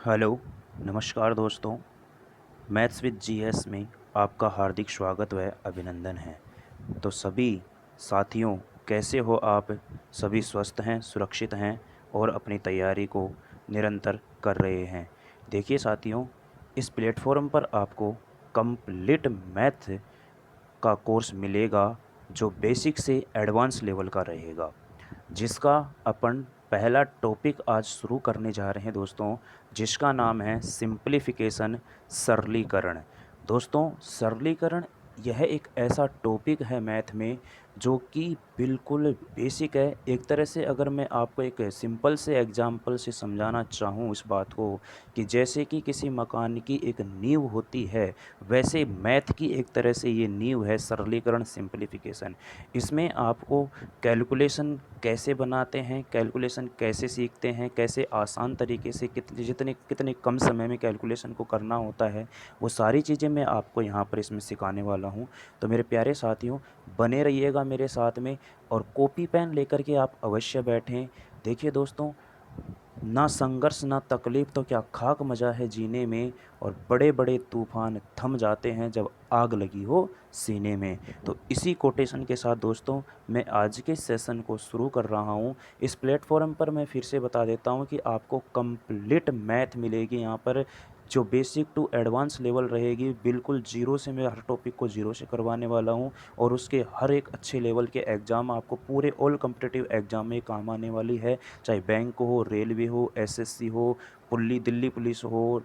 Hello, नमस्कार दोस्तों। Maths with GS में आपका हार्दिक स्वागत व अभिनंदन है। तो सभी साथियों, कैसे हो आप? सभी स्वस्थ हैं, सुरक्षित हैं और अपनी तैयारी को निरंतर कर रहे हैं। देखिए साथियों, इस प्लेटफॉर्म पर आपको कंप्लीट मैथ का कोर्स मिलेगा जो बेसिक से एडवांस लेवल का रहेगा, जिसका अपन पहला टॉपिक आज शुरू करने जा रहे हैं दोस्तों, जिसका नाम है सिंप्लीफिकेशन, सरलीकरण। दोस्तों, सरलीकरण यह एक ऐसा टॉपिक है मैथ में जो कि बिल्कुल बेसिक है। एक तरह से अगर मैं आपको एक सिंपल से एग्जांपल से समझाना चाहूँ इस बात को, कि जैसे कि किसी मकान की एक नींव होती है, वैसे मैथ की एक तरह से ये नींव है, सरलीकरण, सिंप्लीफिकेशन। इसमें आपको कैलकुलेशन कैसे बनाते हैं, कैलकुलेशन कैसे सीखते हैं, कैसे आसान तरीके से कितने कितने कम समय में कैलकुलेशन को करना होता है, वो सारी चीज़ें मैं आपको यहाँ पर इसमें सिखाने वाला हूँ। तो मेरे प्यारे साथियों, बने रहिएगा मेरे साथ में और कॉपी पेन लेकर के आप अवश्य बैठें। देखिए दोस्तों, ना संघर्ष ना तकलीफ तो क्या खाक मजा है जीने में, और बड़े बड़े तूफान थम जाते हैं जब आग लगी हो सीने में। तो इसी कोटेशन के साथ दोस्तों, मैं आज के सेशन को शुरू कर रहा हूँ। इस प्लेटफॉर्म पर मैं फिर से बता देता हूँ कि आपको कंप्लीट मैथ मिलेगी यहाँ पर, जो बेसिक टू एडवांस लेवल रहेगी। बिल्कुल जीरो से मैं हर टॉपिक को जीरो से करवाने वाला हूँ, और उसके हर एक अच्छे लेवल के एग्ज़ाम आपको पूरे ऑल कॉम्पिटिटिव एग्ज़ाम में काम आने वाली है। चाहे बैंक हो, रेलवे हो, एसएससी हो, दिल्ली पुलिस हो,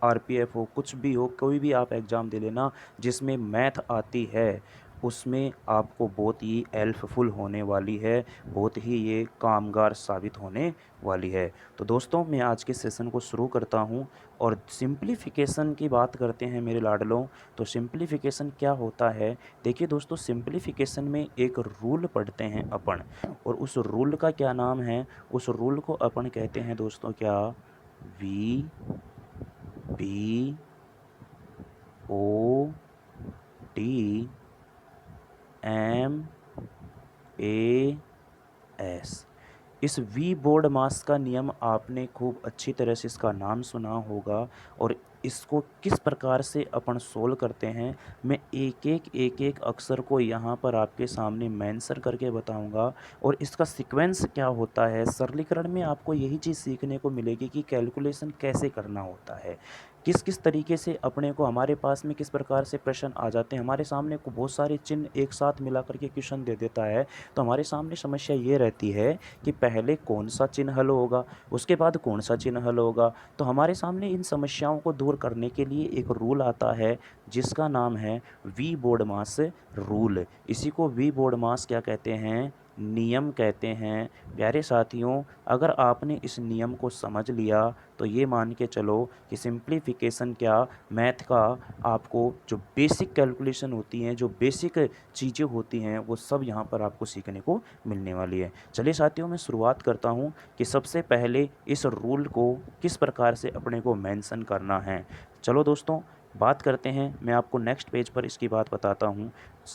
आरपीएफ हो, कुछ भी हो, कोई भी आप एग्ज़ाम दे लेना जिसमें मैथ आती है, उसमें आपको बहुत ही हेल्पफुल होने वाली है, बहुत ही ये कामगार साबित होने वाली है। तो दोस्तों, मैं आज के सेशन को शुरू करता हूँ और सिंप्लीफिकेशन की बात करते हैं मेरे लाडलों। तो सिंप्लीफिकेशन क्या होता है? देखिए दोस्तों, सिंप्लीफिकेशन में एक रूल पढ़ते हैं अपन, और उस रूल का क्या नाम है? उस रूल को अपन कहते हैं दोस्तों क्या? V P O T M A S. इस वी बोर्ड मास का नियम आपने खूब अच्छी तरह से इसका नाम सुना होगा, और इसको किस प्रकार से अपन सोल्व करते हैं, मैं एक एक अक्षर को यहाँ पर आपके सामने मेंशन करके बताऊंगा। और इसका सीक्वेंस क्या होता है, सरलीकरण में आपको यही चीज़ सीखने को मिलेगी कि कैलकुलेशन कैसे करना होता है, किस किस तरीके से अपने को, हमारे पास में किस प्रकार से प्रश्न आ जाते हैं, हमारे सामने को बहुत सारे चिन्ह एक साथ मिला करके क्वेश्चन दे देता है। तो हमारे सामने समस्या ये रहती है कि पहले कौन सा चिन्ह हल होगा, उसके बाद कौन सा चिन्ह हल होगा। तो हमारे सामने इन समस्याओं को दूर करने के लिए एक रूल आता है, जिसका नाम है वी बोर्ड मास रूल। इसी को वी बोर्ड मास क्या कहते हैं? नियम कहते हैं। प्यारे साथियों, अगर आपने इस नियम को समझ लिया तो ये मान के चलो कि सिंप्लीफिकेशन क्या, मैथ का आपको जो बेसिक कैलकुलेशन होती हैं, जो बेसिक चीज़ें होती हैं, वो सब यहाँ पर आपको सीखने को मिलने वाली है। चलिए साथियों, मैं शुरुआत करता हूँ कि सबसे पहले इस रूल को किस प्रकार से अपने को मेंशन करना है। चलो दोस्तों, बात करते हैं। मैं आपको नेक्स्ट पेज पर इसकी बात बताता हूँ।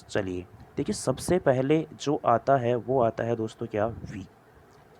चलिए, देखिए, सबसे पहले जो आता है वो आता है दोस्तों क्या? वी।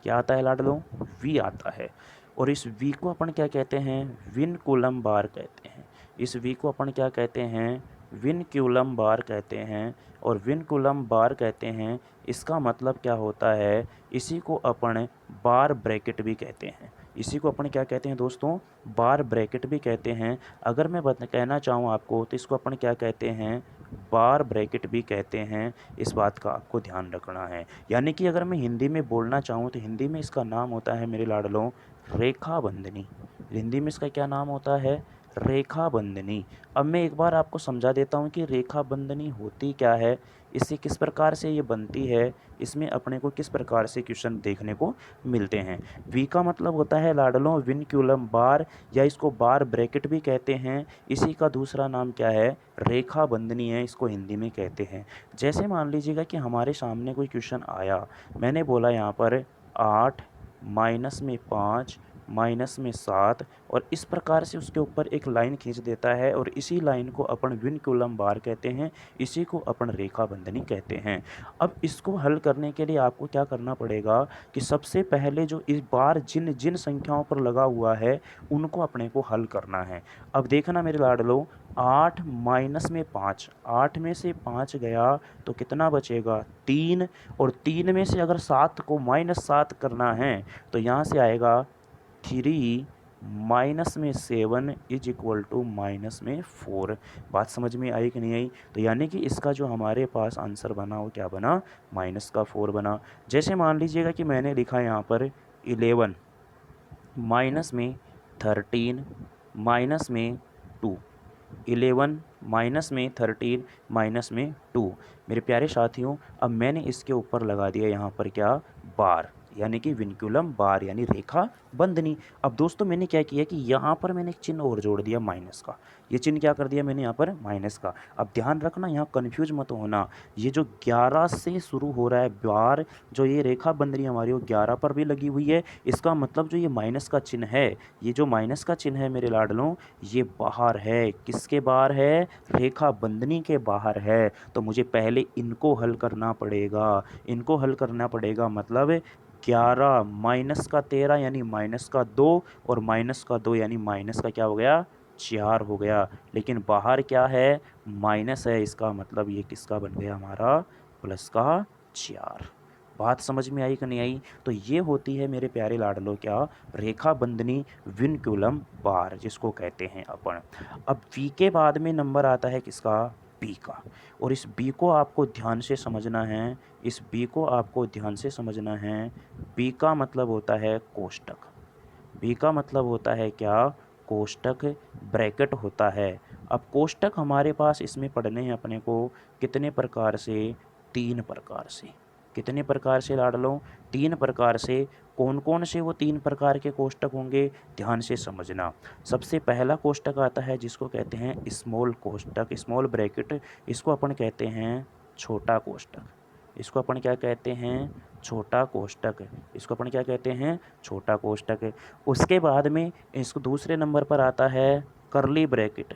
क्या आता है लाडलो? वी आता है। और इस वी को अपन क्या कहते हैं? विन कूलम बार कहते हैं। इस वी को अपन क्या कहते हैं? विन कूलम बार कहते हैं। और विन कूलम बार कहते हैं, इसका मतलब क्या होता है? इसी को अपन बार ब्रैकेट भी कहते हैं। इसी को अपन क्या कहते हैं दोस्तों? बार ब्रैकेट भी कहते हैं। अगर मैं कहना चाहूँ आपको, तो इसको अपन क्या कहते हैं? बार ब्रैकेट भी कहते हैं। इस बात का आपको ध्यान रखना है। यानी कि अगर मैं हिंदी में बोलना चाहूँ तो हिंदी में इसका नाम होता है मेरे लाडलों, रेखा बंधनी। हिंदी में इसका क्या नाम होता है? रेखा बंधनी। अब मैं एक बार आपको समझा देता हूँ कि रेखा बंधनी होती क्या है, इससे किस प्रकार से ये बनती है, इसमें अपने को किस प्रकार से क्वेश्चन देखने को मिलते हैं। वी का मतलब होता है लाडलों विनक्यूलम बार, या इसको बार ब्रैकेट भी कहते हैं। इसी का दूसरा नाम क्या है? रेखा बंधनी है, इसको हिंदी में कहते हैं। जैसे मान लीजिएगा कि हमारे सामने कोई क्वेश्चन आया, मैंने बोला यहाँ पर 8 - में 5 माइनस में 7 और इस प्रकार से उसके ऊपर एक लाइन खींच देता है और इसी लाइन को अपन विनकुलम बार कहते हैं, इसी को अपन रेखा बंधनी कहते हैं। अब इसको हल करने के लिए आपको क्या करना पड़ेगा कि सबसे पहले जो इस बार जिन जिन संख्याओं पर लगा हुआ है उनको अपने को हल करना है। अब देखना मेरे लाडलो, 8 माइनस में 5, 8 में से 5 गया तो कितना बचेगा 3, और 3 में से अगर 7 को -7 करना है तो यहाँ से आएगा 3 माइनस में 7 इज इक्वल टू माइनस में 4। बात समझ में आई कि नहीं आई? तो यानी कि इसका जो हमारे पास आंसर बना वो क्या बना, माइनस का 4 बना। जैसे मान लीजिएगा कि मैंने लिखा यहाँ पर 11 माइनस में 13 माइनस में 2, 11 माइनस में 13 माइनस में 2। मेरे प्यारे साथियों, अब मैंने इसके ऊपर लगा दिया यहाँ पर क्या, बार, यानी कि विनक्यूलम बार यानी रेखा बंधनी। अब दोस्तों मैंने क्या किया कि यहाँ पर मैंने एक चिन्ह और जोड़ दिया माइनस का। ये चिन्ह क्या कर दिया मैंने यहाँ पर, माइनस का। अब ध्यान रखना, यहाँ कन्फ्यूज मत होना, ये जो 11 से शुरू हो रहा है बार, जो ये रेखा बंधनी हमारी वो 11 पर भी लगी हुई है। इसका मतलब जो ये माइनस का चिन्ह है, ये जो माइनस का चिन्ह है मेरे लाडलों, ये बाहर है। किसके बाहर है, रेखा बंधनी के बाहर है। तो मुझे पहले इनको हल करना पड़ेगा, इनको हल करना पड़ेगा। मतलब 11 माइनस का 13 यानी माइनस का 2 और माइनस का 2 यानी माइनस का क्या हो गया, 4 हो गया। लेकिन बाहर क्या है, माइनस है, इसका मतलब ये किसका बन गया हमारा, प्लस का 4। बात समझ में आई कि नहीं आई? तो ये होती है मेरे प्यारे लाडलो क्या, रेखा बंधनी विनक्यूलम बार जिसको कहते हैं अपन। अब वी के बाद में नंबर आता है किसका, बी का। और इस बी को आपको ध्यान से समझना है, इस बी को आपको ध्यान से समझना है। बी का मतलब होता है कोष्टक, बी का मतलब होता है क्या, कोष्टक, ब्रैकेट होता है। अब कोष्टक हमारे पास इसमें पढ़ने हैं अपने को कितने प्रकार से, 3 प्रकार से। कितने प्रकार से लाडलों, 3 प्रकार से। कौन कौन से वो 3 प्रकार के कोष्टक होंगे, ध्यान से समझना। सबसे पहला कोष्टक आता है जिसको कहते हैं स्मॉल कोष्टक, स्मॉल ब्रैकेट। इसको अपन कहते हैं छोटा कोष्टक, इसको अपन क्या कहते हैं, छोटा कोष्टक। इसको अपन क्या कहते हैं, छोटा कोष्टक। उसके बाद में इसको दूसरे नंबर पर आता है करली ब्रैकेट।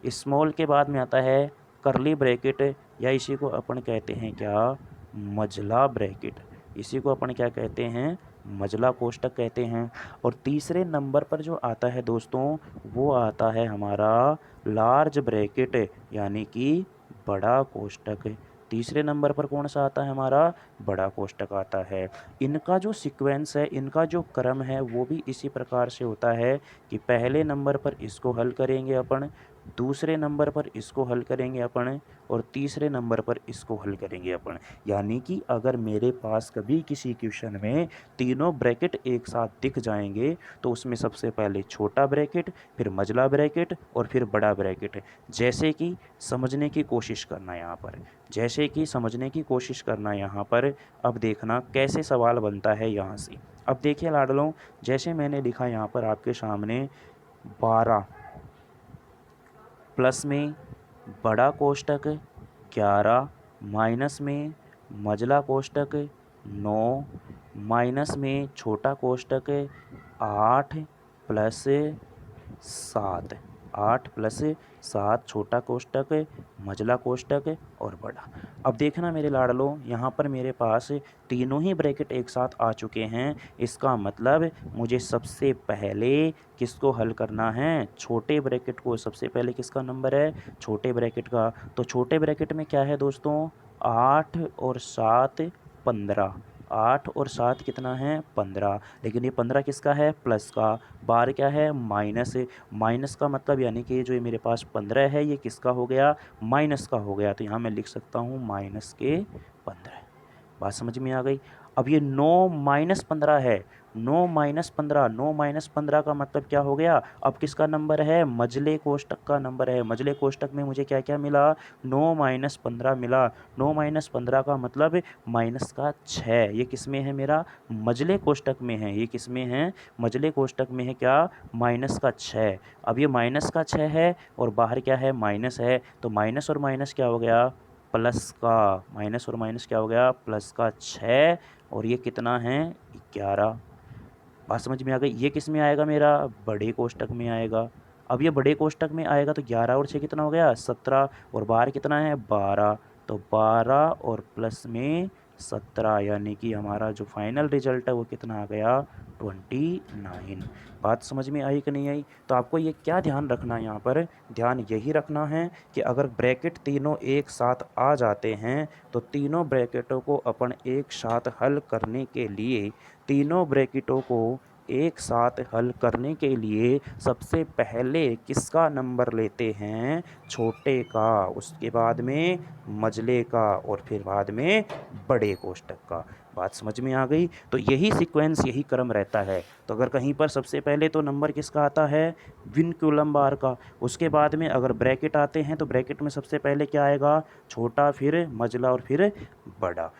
स्मॉल के बाद में आता है करली ब्रैकेट, या इसी को अपन कहते हैं क्या, मझला ब्रैकेट। इसी को अपन क्या कहते हैं, मझला कोष्टक कहते हैं। और तीसरे नंबर पर जो आता है दोस्तों, वो आता है हमारा लार्ज ब्रैकेट यानी कि बड़ा कोष्टक। तीसरे नंबर पर कौन सा आता है हमारा, बड़ा कोष्टक आता है। इनका जो सीक्वेंस है, इनका जो क्रम है वो भी इसी प्रकार से होता है कि पहले नंबर पर इसको हल करेंगे अपन, दूसरे नंबर पर इसको हल करेंगे अपन, और तीसरे नंबर पर इसको हल करेंगे अपन। यानी कि अगर मेरे पास कभी किसी क्वेश्चन में तीनों ब्रैकेट एक साथ दिख जाएंगे तो उसमें सबसे पहले छोटा ब्रैकेट, फिर मझला ब्रैकेट और फिर बड़ा ब्रैकेट। जैसे कि समझने की कोशिश करना यहाँ पर, जैसे कि समझने की कोशिश करना यहाँ पर। अब देखना कैसे सवाल बनता है यहाँ से। अब देखिए लाडलों, जैसे मैंने लिखा यहाँ पर आपके सामने 12 प्लस में बड़ा कोष्टक 11 माइनस में मझला कोष्टक 9 माइनस में छोटा कोष्टक 8 प्लस 7, 8 प्लस 7 छोटा कोष्टक, मझला कोष्टक और बड़ा। अब देखना मेरे लाडलों, यहाँ पर मेरे पास तीनों ही ब्रैकेट एक साथ आ चुके हैं। इसका मतलब मुझे सबसे पहले किसको हल करना है, छोटे ब्रैकेट को। सबसे पहले किसका नंबर है, छोटे ब्रैकेट का। तो छोटे ब्रैकेट में क्या है दोस्तों, 8 और 7 15, 8 और 7 कितना है 15। लेकिन ये 15 किसका है, प्लस का। बार क्या है, माइनस है। माइनस का मतलब यानी कि जो ये मेरे पास 15 है ये किसका हो गया, माइनस का हो गया। तो यहाँ मैं लिख सकता हूँ माइनस के 15। बात समझ में आ गई। अब ये 9 माइनस 15 है, 9 माइनस 15, 9 माइनस 15 का मतलब क्या हो गया, अब किसका नंबर है, मझले कोष्टक का नंबर है। मझले कोष्टक में मुझे क्या क्या मिला, 9 माइनस 15 मिला। 9 माइनस 15 का मतलब माइनस का 6। ये किस में है मेरा, मझले कोष्टक में है। ये किस में है, मझले कोष्टक में है क्या, माइनस का 6। अब ये माइनस का 6 है और बाहर क्या है, माइनस है। तो माइनस और माइनस क्या हो गया, प्लस का। माइनस और माइनस क्या हो गया, प्लस का 6। और ये कितना है, 11। बात समझ में आ गई। ये किस में आएगा, मेरा बड़े कोष्टक में आएगा। अब ये बड़े कोष्टक में आएगा तो 11 और 6 कितना हो गया, 17, और बाहर कितना है, 12। तो 12 और प्लस में 17, यानी कि हमारा जो फाइनल रिजल्ट है वो कितना आ गया, 29। बात समझ में आई कि नहीं आई। तो आपको ये क्या ध्यान रखना है, यहाँ पर ध्यान यही रखना है कि अगर ब्रैकेट तीनों एक साथ आ जाते हैं तो तीनों ब्रैकेटों को अपन एक साथ हल करने के लिए, तीनों ब्रैकेटों को एक साथ हल करने के लिए सबसे पहले किसका नंबर लेते हैं, छोटे का, उसके बाद में मझले का, और फिर बाद में बड़े कोष्टक का। बात समझ में आ गई। तो यही सीक्वेंस, यही क्रम रहता है। तो अगर कहीं पर सबसे पहले तो नंबर किसका आता है, विनक्यूलम बार का, उसके बाद में अगर ब्रैकेट आते हैं तो ब्रैकेट में सबसे पहले क्या आएगा, छोटा, फिर मझला और फिर बड़ा।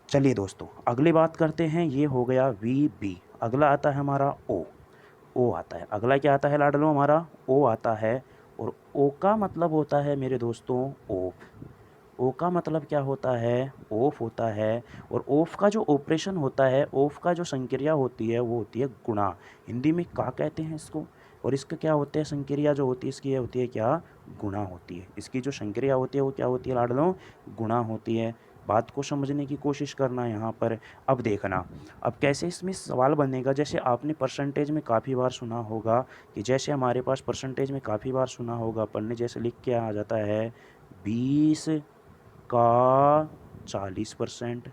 चलिए दोस्तों अगली बात करते हैं। ये हो गया वी बी। अगला आता है हमारा ओ। ओ आता है, अगला क्या आता है लाडलो, हमारा ओ आता है। और ओ का मतलब होता है मेरे दोस्तों ऑफ। ओ का मतलब क्या होता है, ऑफ होता है। और ऑफ का जो ऑपरेशन होता है, ऑफ का जो संक्रिया होती है वो होती है गुणा। हिंदी में का कहते हैं इसको। और इसका क्या होता है, संक्रिया जो होती है इसकी ये होती है क्या, गुणा होती है। इसकी जो संक्रिया होती है वो क्या होती है लाडलो, गुणा होती है। बात को समझने की कोशिश करना यहाँ पर। अब देखना, अब कैसे इसमें सवाल बनेगा। जैसे आपने परसेंटेज में काफ़ी बार सुना होगा कि जैसे हमारे पास परसेंटेज में काफ़ी बार सुना होगा अपन ने, जैसे लिख के आ जाता है 20 का 40%,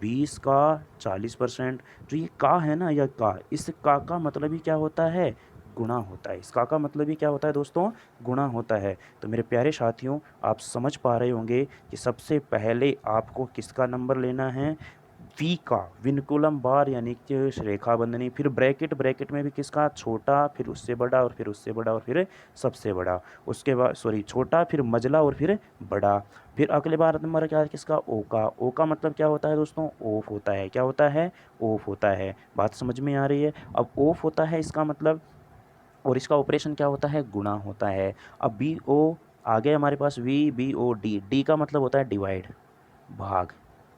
20 का 40%। जो ये का है ना, यह का, इस का मतलब ही क्या होता है, गुणा होता है। इस का मतलब ही क्या होता है दोस्तों, गुणा होता है। तो मेरे प्यारे साथियों आप समझ पा रहे होंगे कि सबसे पहले आपको किसका नंबर लेना है, वी का, विनकुलम बार यानी कि रेखा बंधनी, फिर ब्रैकेट, ब्रैकेट में भी किसका, छोटा, फिर उससे बड़ा, और फिर उससे बड़ा, और फिर सबसे बड़ा। उसके बाद छोटा, फिर मझला, और फिर बड़ा। फिर अगले बार नंबर क्या है किसका, ओ का। ओ का मतलब क्या होता है दोस्तों, ऑफ होता है। क्या होता है, ऑफ होता है। बात समझ में आ रही है। अब ऑफ होता है इसका मतलब, और इसका ऑपरेशन क्या होता है, गुणा होता है। अब बी ओ आ गया हमारे पास, V B O D. D का मतलब होता है डिवाइड, भाग।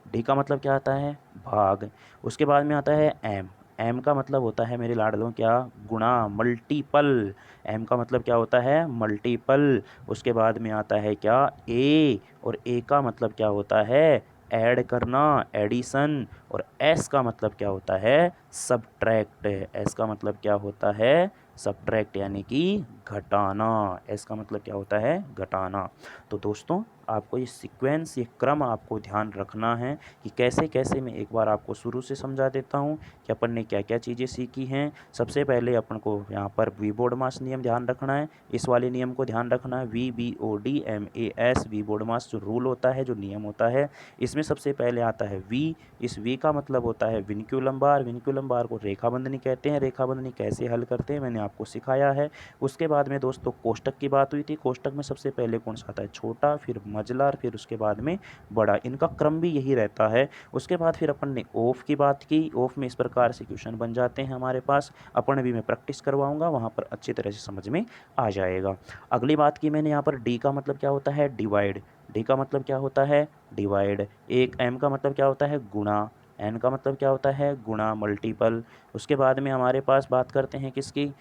डी का मतलब क्या आता है, भाग। उसके बाद में आता है एम। एम का मतलब होता है मेरे लाडलों क्या, गुणा, मल्टीपल। एम का मतलब क्या होता है, मल्टीपल। उसके बाद में आता है क्या, ए। और ए का मतलब क्या होता है, ऐड करना, एडिशन। और एस का मतलब क्या होता है, सब्ट्रैक्ट। एस का मतलब क्या होता है, सब्ट्रैक्ट यानी कि घटाना। एस का मतलब क्या होता है, घटाना। तो दोस्तों आपको ये सीक्वेंस, ये क्रम आपको ध्यान रखना है कि कैसे कैसे। मैं एक बार आपको शुरू से समझा देता हूँ कि अपन ने क्या क्या चीज़ें सीखी हैं। सबसे पहले अपन को यहाँ पर वी बोर्डमास नियम ध्यान रखना है। इस वाले नियम को ध्यान रखना है, VBODMAS, वी बोर्डमास जो रूल होता है, जो नियम होता है, इसमें सबसे पहले आता है वी। इस वी का मतलब होता है विनक्यूलम बार। विनक्यूलम बार को रेखाबंधनी कहते हैं। रेखाबंधनी कैसे हल करते हैं मैंने आपको सिखाया है। उसके बाद में दोस्तों कोष्टक की बात हुई थी। कोष्टक में सबसे पहले कौन सा आता है, छोटा, फिर मझला, फिर उसके बाद में बड़ा। इनका क्रम भी यही रहता है। उसके बाद फिर अपन ने ऑफ की बात की। ऑफ में इस प्रकार से क्वेश्चन बन जाते हैं हमारे पास। अपन भी मैं प्रैक्टिस करवाऊंगा, वहाँ पर अच्छी तरह से समझ में आ जाएगा। अगली बात की मैंने यहाँ पर, डी का मतलब क्या होता है, डिवाइड। डी का मतलब क्या होता है, डिवाइड। एक एम का मतलब क्या होता है, गुणा। एन का मतलब क्या होता है, गुणा, मल्टीपल। उसके बाद में हमारे पास बात करते हैं किसकी,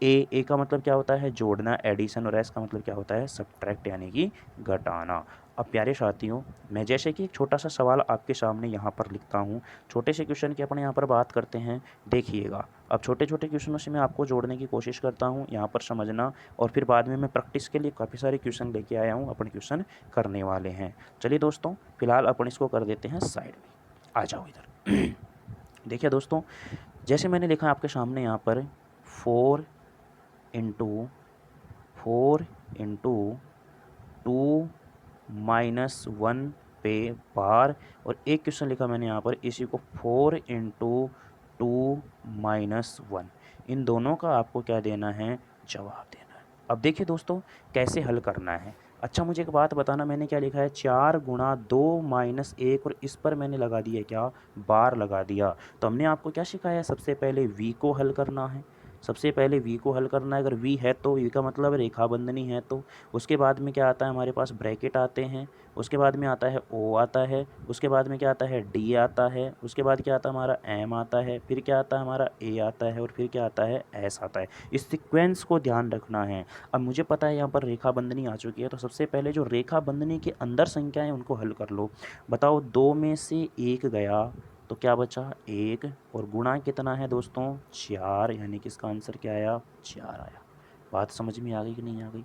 ए का मतलब क्या होता है, जोड़ना, एडिशन। और एस का मतलब क्या होता है, सब्ट्रैक्ट यानी कि घटाना। अब प्यारे साथियों मैं जैसे कि एक छोटा सा सवाल आपके सामने यहाँ पर लिखता हूँ। छोटे से क्वेश्चन की अपन यहाँ पर बात करते हैं, देखिएगा। अब छोटे छोटे क्वेश्चनों से मैं आपको जोड़ने की कोशिश करता हूँ, यहाँ पर समझना। और फिर बाद में मैं प्रैक्टिस के लिए काफ़ी सारे क्वेश्चन लेके आया हूँ, अपन क्वेश्चन करने वाले हैं। चलिए दोस्तों फिलहाल अपन इसको कर देते हैं साइड में। आ जाओ इधर। देखिए दोस्तों, जैसे मैंने लिखा आपके सामने यहाँ पर 4 इंटू 2 - 1 पे बार। और एक क्वेश्चन लिखा मैंने यहाँ पर इसी को 4 इंटू 2 - 1। इन दोनों का आपको क्या देना है, जवाब देना है। अब देखिए दोस्तों कैसे हल करना है। अच्छा मुझे एक बात बताना, मैंने क्या लिखा है, 4 - 2 - 1, और इस पर मैंने लगा दिया क्या, बार लगा दिया। तो हमने आपको क्या सिखाया है, सबसे पहले v को हल करना है। सबसे पहले v को हल करना है। अगर v है तो v का मतलब रेखा बंधनी है तो। उसके बाद में क्या आता है, हमारे पास ब्रैकेट आते हैं। उसके बाद में आता है o आता है। उसके बाद में क्या आता है, d आता है। उसके बाद क्या आता है, हमारा m आता है। फिर क्या आता है, हमारा a आता है। और फिर क्या आता है, s आता है। इस सीक्वेंस को ध्यान रखना है। अब मुझे पता है यहाँ पर रेखा बंधनी आ चुकी है, तो सबसे पहले जो रेखा बंधनी के अंदर संख्याएं उनको हल कर लो। बताओ, 2 में से 1 गया तो क्या बचा, 1। और गुणा कितना है दोस्तों, 4, यानी कि इसका आंसर क्या आया, 4 आया। बात समझ में आ गई कि नहीं आ गई।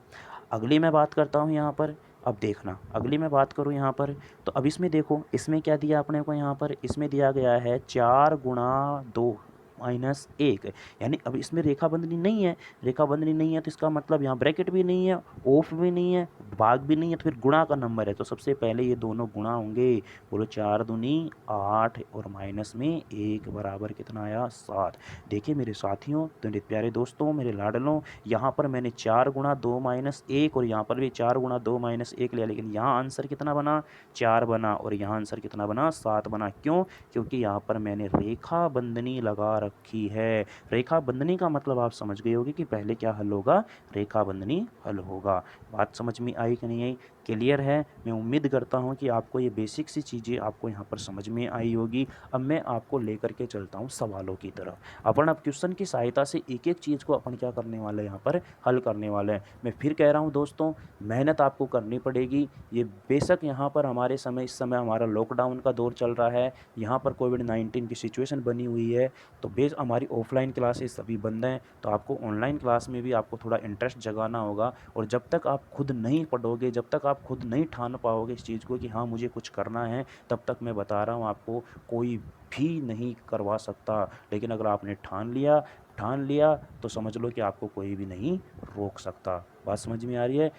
अगली मैं बात करता हूँ यहाँ पर। अब देखना, अगली मैं बात करूँ यहाँ पर, तो अब इसमें देखो, इसमें क्या दिया अपने को, यहाँ पर इसमें दिया गया है 4 गुणा 2 माइनस 1, यानी अब इसमें रेखा बंधनी नहीं है। रेखा बंधनी नहीं है तो इसका मतलब यहाँ ब्रैकेट भी नहीं है, ऑफ भी नहीं है, भाग भी नहीं है, तो फिर गुणा का नंबर है। तो सबसे पहले ये दोनों गुणा होंगे। बोलो, 4 दूनी 8 और माइनस में 1 बराबर कितना आया, 7। देखिए मेरे साथियों, मेरे प्यारे दोस्तों, मेरे लाडलों, यहाँ पर मैंने 4 गुणा 2 माइनस 1 और यहाँ पर भी 4 गुणा 2 माइनस 1 लिया, लेकिन यहाँ आंसर कितना बना, 4 बना। और यहाँ आंसर कितना बना, 7 बना। क्यों, क्योंकि यहाँ पर मैंने रेखा बंधनी लगा रखी है। रेखा बंधनी का मतलब आप समझ गए होगे कि पहले क्या हल होगा, रेखा बंधनी हल होगा। बात समझ में आई कि नहीं आई, क्लियर है। मैं उम्मीद करता हूँ कि आपको ये बेसिक सी चीज़ें आपको यहाँ पर समझ में आई होगी। अब मैं आपको लेकर के चलता हूँ सवालों की तरफ। अपन अब क्वेश्चन की सहायता से एक एक चीज़ को अपन क्या करने वाले हैं, यहाँ पर हल करने वाले हैं। मैं फिर कह रहा हूँ दोस्तों, मेहनत आपको करनी पड़ेगी। ये बेशक यहाँ पर हमारे समय, इस समय हमारा लॉकडाउन का दौर चल रहा है, यहाँ पर कोविड-19 की सिचुएशन बनी हुई है, तो बेस हमारी ऑफलाइन क्लासेस सभी बंद हैं। तो आपको ऑनलाइन क्लास में भी आपको थोड़ा इंटरेस्ट जगाना होगा। और जब तक आप खुद नहीं पढ़ोगे, जब तक आप खुद नहीं ठान पाओगे इस चीज़ को कि हाँ मुझे कुछ करना है, तब तक मैं बता रहा हूँ आपको कोई भी नहीं करवा सकता। लेकिन अगर आपने ठान लिया तो समझ लो कि आपको कोई भी नहीं रोक सकता। बात समझ में आ रही है।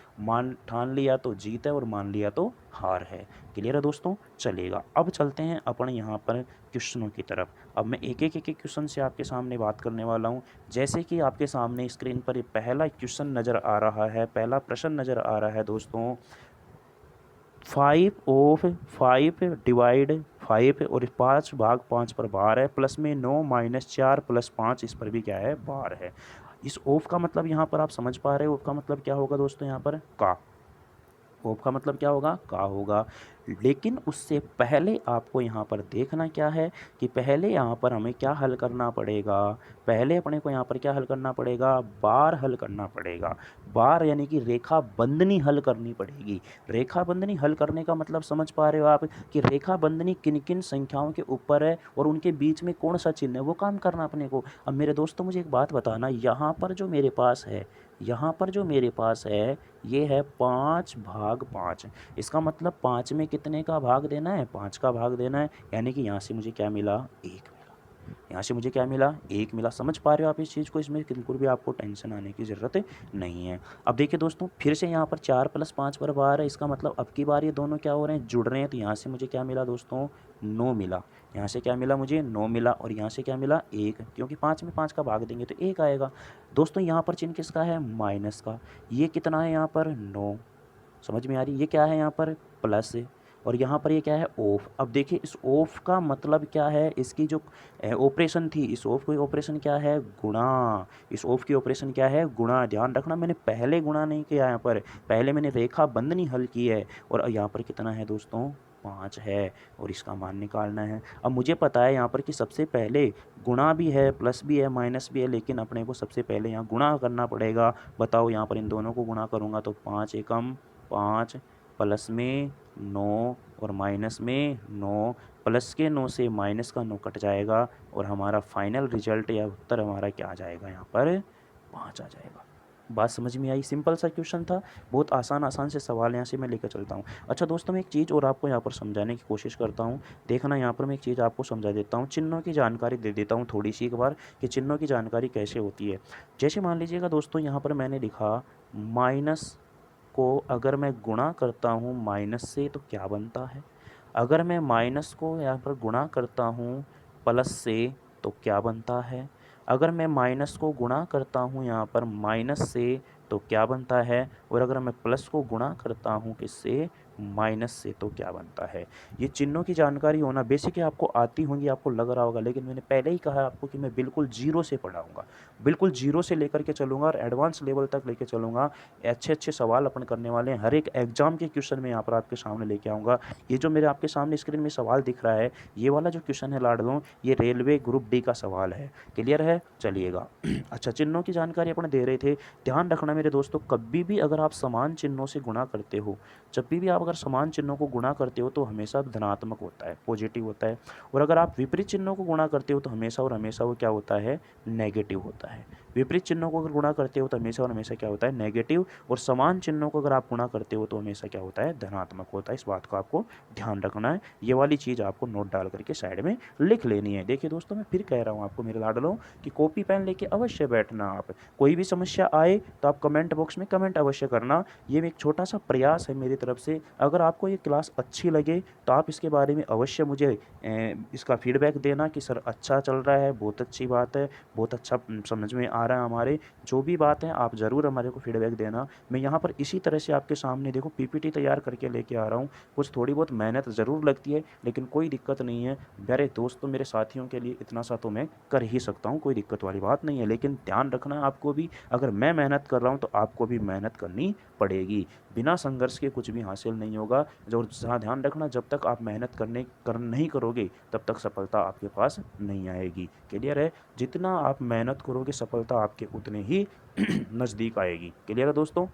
ठान लिया तो जीत है और मान लिया तो हार है। क्लियर है दोस्तों, चलेगा। अब चलते हैं अपन यहाँ पर क्वेश्चनों की तरफ। अब मैं एक एक क्वेश्चन से आपके सामने बात करने वाला हूँ। जैसे कि आपके सामने स्क्रीन पर ये पहला क्वेश्चन नज़र आ रहा है, पहला प्रश्न नज़र आ रहा है दोस्तों, 5/5 डिवाइड 5 और 5/5 पर बार है, प्लस में 9 माइनस 4 प्लस 5, इस पर भी क्या है, बार है। इस ऑफ का मतलब यहाँ पर आप समझ पा रहे हो, ऑफ का मतलब क्या होगा दोस्तों, यहाँ पर का। ऑफ का मतलब क्या होगा, का होगा। लेकिन उससे पहले आपको यहाँ पर देखना क्या है कि पहले यहाँ पर हमें क्या हल करना पड़ेगा, पहले अपने को यहाँ पर क्या हल करना पड़ेगा, बार हल करना पड़ेगा। बार यानी कि रेखा बंधनी हल करनी पड़ेगी। रेखा बंधनी हल करने का मतलब समझ पा रहे हो आप कि रेखा बंधनी किन किन संख्याओं के ऊपर है और उनके बीच में कौन सा चिन्ह है, वो काम करना अपने को। अब मेरे दोस्तों मुझे एक बात बताना, यहाँ पर जो मेरे पास है, यहाँ पर जो मेरे पास है, ये है 5/5। इसका मतलब 5 में कितने का भाग देना है, 5 का भाग देना है। यानी कि यहाँ से मुझे क्या मिला, 1 मिला। यहाँ से मुझे क्या मिला, 1 मिला। समझ पा रहे हो आप इस चीज़ को, इसमें बिल्कुल भी आपको टेंशन आने की ज़रूरत नहीं है। अब देखिए दोस्तों, फिर से यहाँ पर 4 + 5 पर बार है, इसका मतलब अब की बार ये दोनों क्या हो रहे हैं, जुड़ रहे हैं। तो यहाँ से मुझे क्या मिला दोस्तों, 9 मिला। यहाँ से क्या मिला मुझे, 9 मिला। और यहाँ से क्या मिला, 1, क्योंकि 5 में 5 का भाग देंगे तो 1 आएगा। दोस्तों यहाँ पर चिन्ह किसका है, माइनस का। ये कितना है यहाँ पर, 9। समझ में आ रही, ये क्या है यहाँ पर, प्लस। और यहाँ पर ये क्या है, ऑफ। अब देखिए इस ऑफ का मतलब क्या है, इसकी जो ऑपरेशन थी, इस ऑफ की ऑपरेशन क्या है, गुणा। इस ऑफ की ऑपरेशन क्या है, गुणा। ध्यान रखना, मैंने पहले गुणा नहीं किया, यहाँ पर पहले मैंने रेखा बंधनी हल की है। और यहाँ पर कितना है दोस्तों, 5 है। और इसका मान निकालना है। अब मुझे पता है यहाँ पर कि सबसे पहले गुणा भी है, प्लस भी है, माइनस भी है, लेकिन अपने को सबसे पहले यहाँ गुणा करना पड़ेगा। बताओ, यहाँ पर इन दोनों को गुणा करूँगा तो 5 एकम 5, प्लस में 9 और माइनस में 9। प्लस के 9 से माइनस का 9 कट जाएगा और हमारा फाइनल रिजल्ट या उत्तर हमारा क्या आ जाएगा, यहाँ पर 5 आ जाएगा। बात समझ में आई, सिंपल सा क्वेश्चन था। बहुत आसान से सवाल यहाँ से मैं लेकर चलता हूँ। अच्छा दोस्तों, मैं एक चीज़ और आपको यहाँ पर समझाने की कोशिश करता हूँ। देखना, यहाँ पर मैं एक चीज़ आपको समझा देता हूँ, चिन्हों की जानकारी दे देता हूँ थोड़ी सी एक बार, कि चिन्हों की जानकारी कैसे होती है। जैसे मान लीजिएगा दोस्तों, यहाँ पर मैंने लिखा माइनस को अगर मैं गुणा करता हूँ माइनस से तो क्या बनता है। अगर मैं माइनस को यहाँ पर गुणा करता हूँ प्लस से तो क्या बनता है। अगर मैं माइनस को गुणा करता हूँ यहाँ पर माइनस से तो क्या बनता है। और अगर मैं प्लस को गुणा करता हूँ किससे, माइनस से तो क्या बनता है। ये चिन्हों की जानकारी होना बेसिकली आपको आती होंगी, आपको लग रहा होगा, लेकिन मैंने पहले ही कहा आपको कि मैं बिल्कुल जीरो से पढ़ाऊँगा, बिल्कुल जीरो से लेकर के चलूँगा और एडवांस लेवल तक लेके चलूँगा। अच्छे-अच्छे सवाल अपन करने वाले हैं, हर एक एग्ज़ाम के क्वेश्चन मैं यहाँ पर आपके सामने लेके आऊँगा। ये जो मेरे आपके सामने स्क्रीन में सवाल दिख रहा है, ये वाला जो क्वेश्चन है लाडलों, ये रेलवे ग्रुप डी का सवाल है। क्लियर है? चलिएगा। अच्छा, चिन्हों की जानकारी अपन दे रहे थे। ध्यान रखना मेरे दोस्तों, कभी भी अगर आप समान चिन्हों से गुणा करते हो, जब भी आप अगर समान चिन्हों को गुणा करते हो तो हमेशा धनात्मक होता है, पॉजिटिव होता है। और अगर आप विपरीत चिन्हों को गुणा करते हो तो हमेशा और हमेशा वो क्या होता है, नेगेटिव होता है। विपरीत चिन्हों को अगर गुणा करते हो तो हमेशा और हमेशा क्या होता है, नेगेटिव। और समान चिन्हों को अगर आप गुणा करते हो तो हमेशा क्या होता है, धनात्मक होता है। इस बात को आपको ध्यान रखना है। ये वाली चीज़ आपको नोट डाल करके साइड में लिख लेनी है। देखिए दोस्तों, मैं फिर कह रहा हूँ आपको मेरे लाडलों कि कॉपी पेन लेके अवश्य बैठना। आप कोई भी समस्या आए तो आप कमेंट बॉक्स में कमेंट अवश्य करना। ये एक छोटा सा प्रयास है मेरी तरफ से। अगर आपको ये क्लास अच्छी लगे तो आप इसके बारे में अवश्य मुझे इसका फीडबैक देना कि सर अच्छा चल रहा है, बहुत अच्छी बात है, बहुत अच्छा समझ में आ रहा है हमारे। जो भी बात है आप ज़रूर हमारे को फीडबैक देना। मैं यहाँ पर इसी तरह से आपके सामने देखो पीपीटी तैयार करके लेके आ रहा हूँ। कुछ थोड़ी बहुत मेहनत ज़रूर लगती है, लेकिन कोई दिक्कत नहीं है। मेरे दोस्तों, मेरे साथियों के लिए इतना सा तो मैं कर ही सकता हूँ, कोई दिक्कत वाली बात नहीं है। लेकिन ध्यान रखना है आपको भी, अगर मैं मेहनत कर रहा हूँ तो आपको भी मेहनत करनी पड़ेगी। बिना संघर्ष के कुछ भी हासिल नहीं होगा। जो जहाँ ध्यान रखना, जब तक आप मेहनत नहीं करोगे तब तक सफलता आपके पास नहीं आएगी। क्लियर है? जितना आप मेहनत करोगे सफलता आपके उतने ही नज़दीक आएगी। क्लियर है दोस्तों?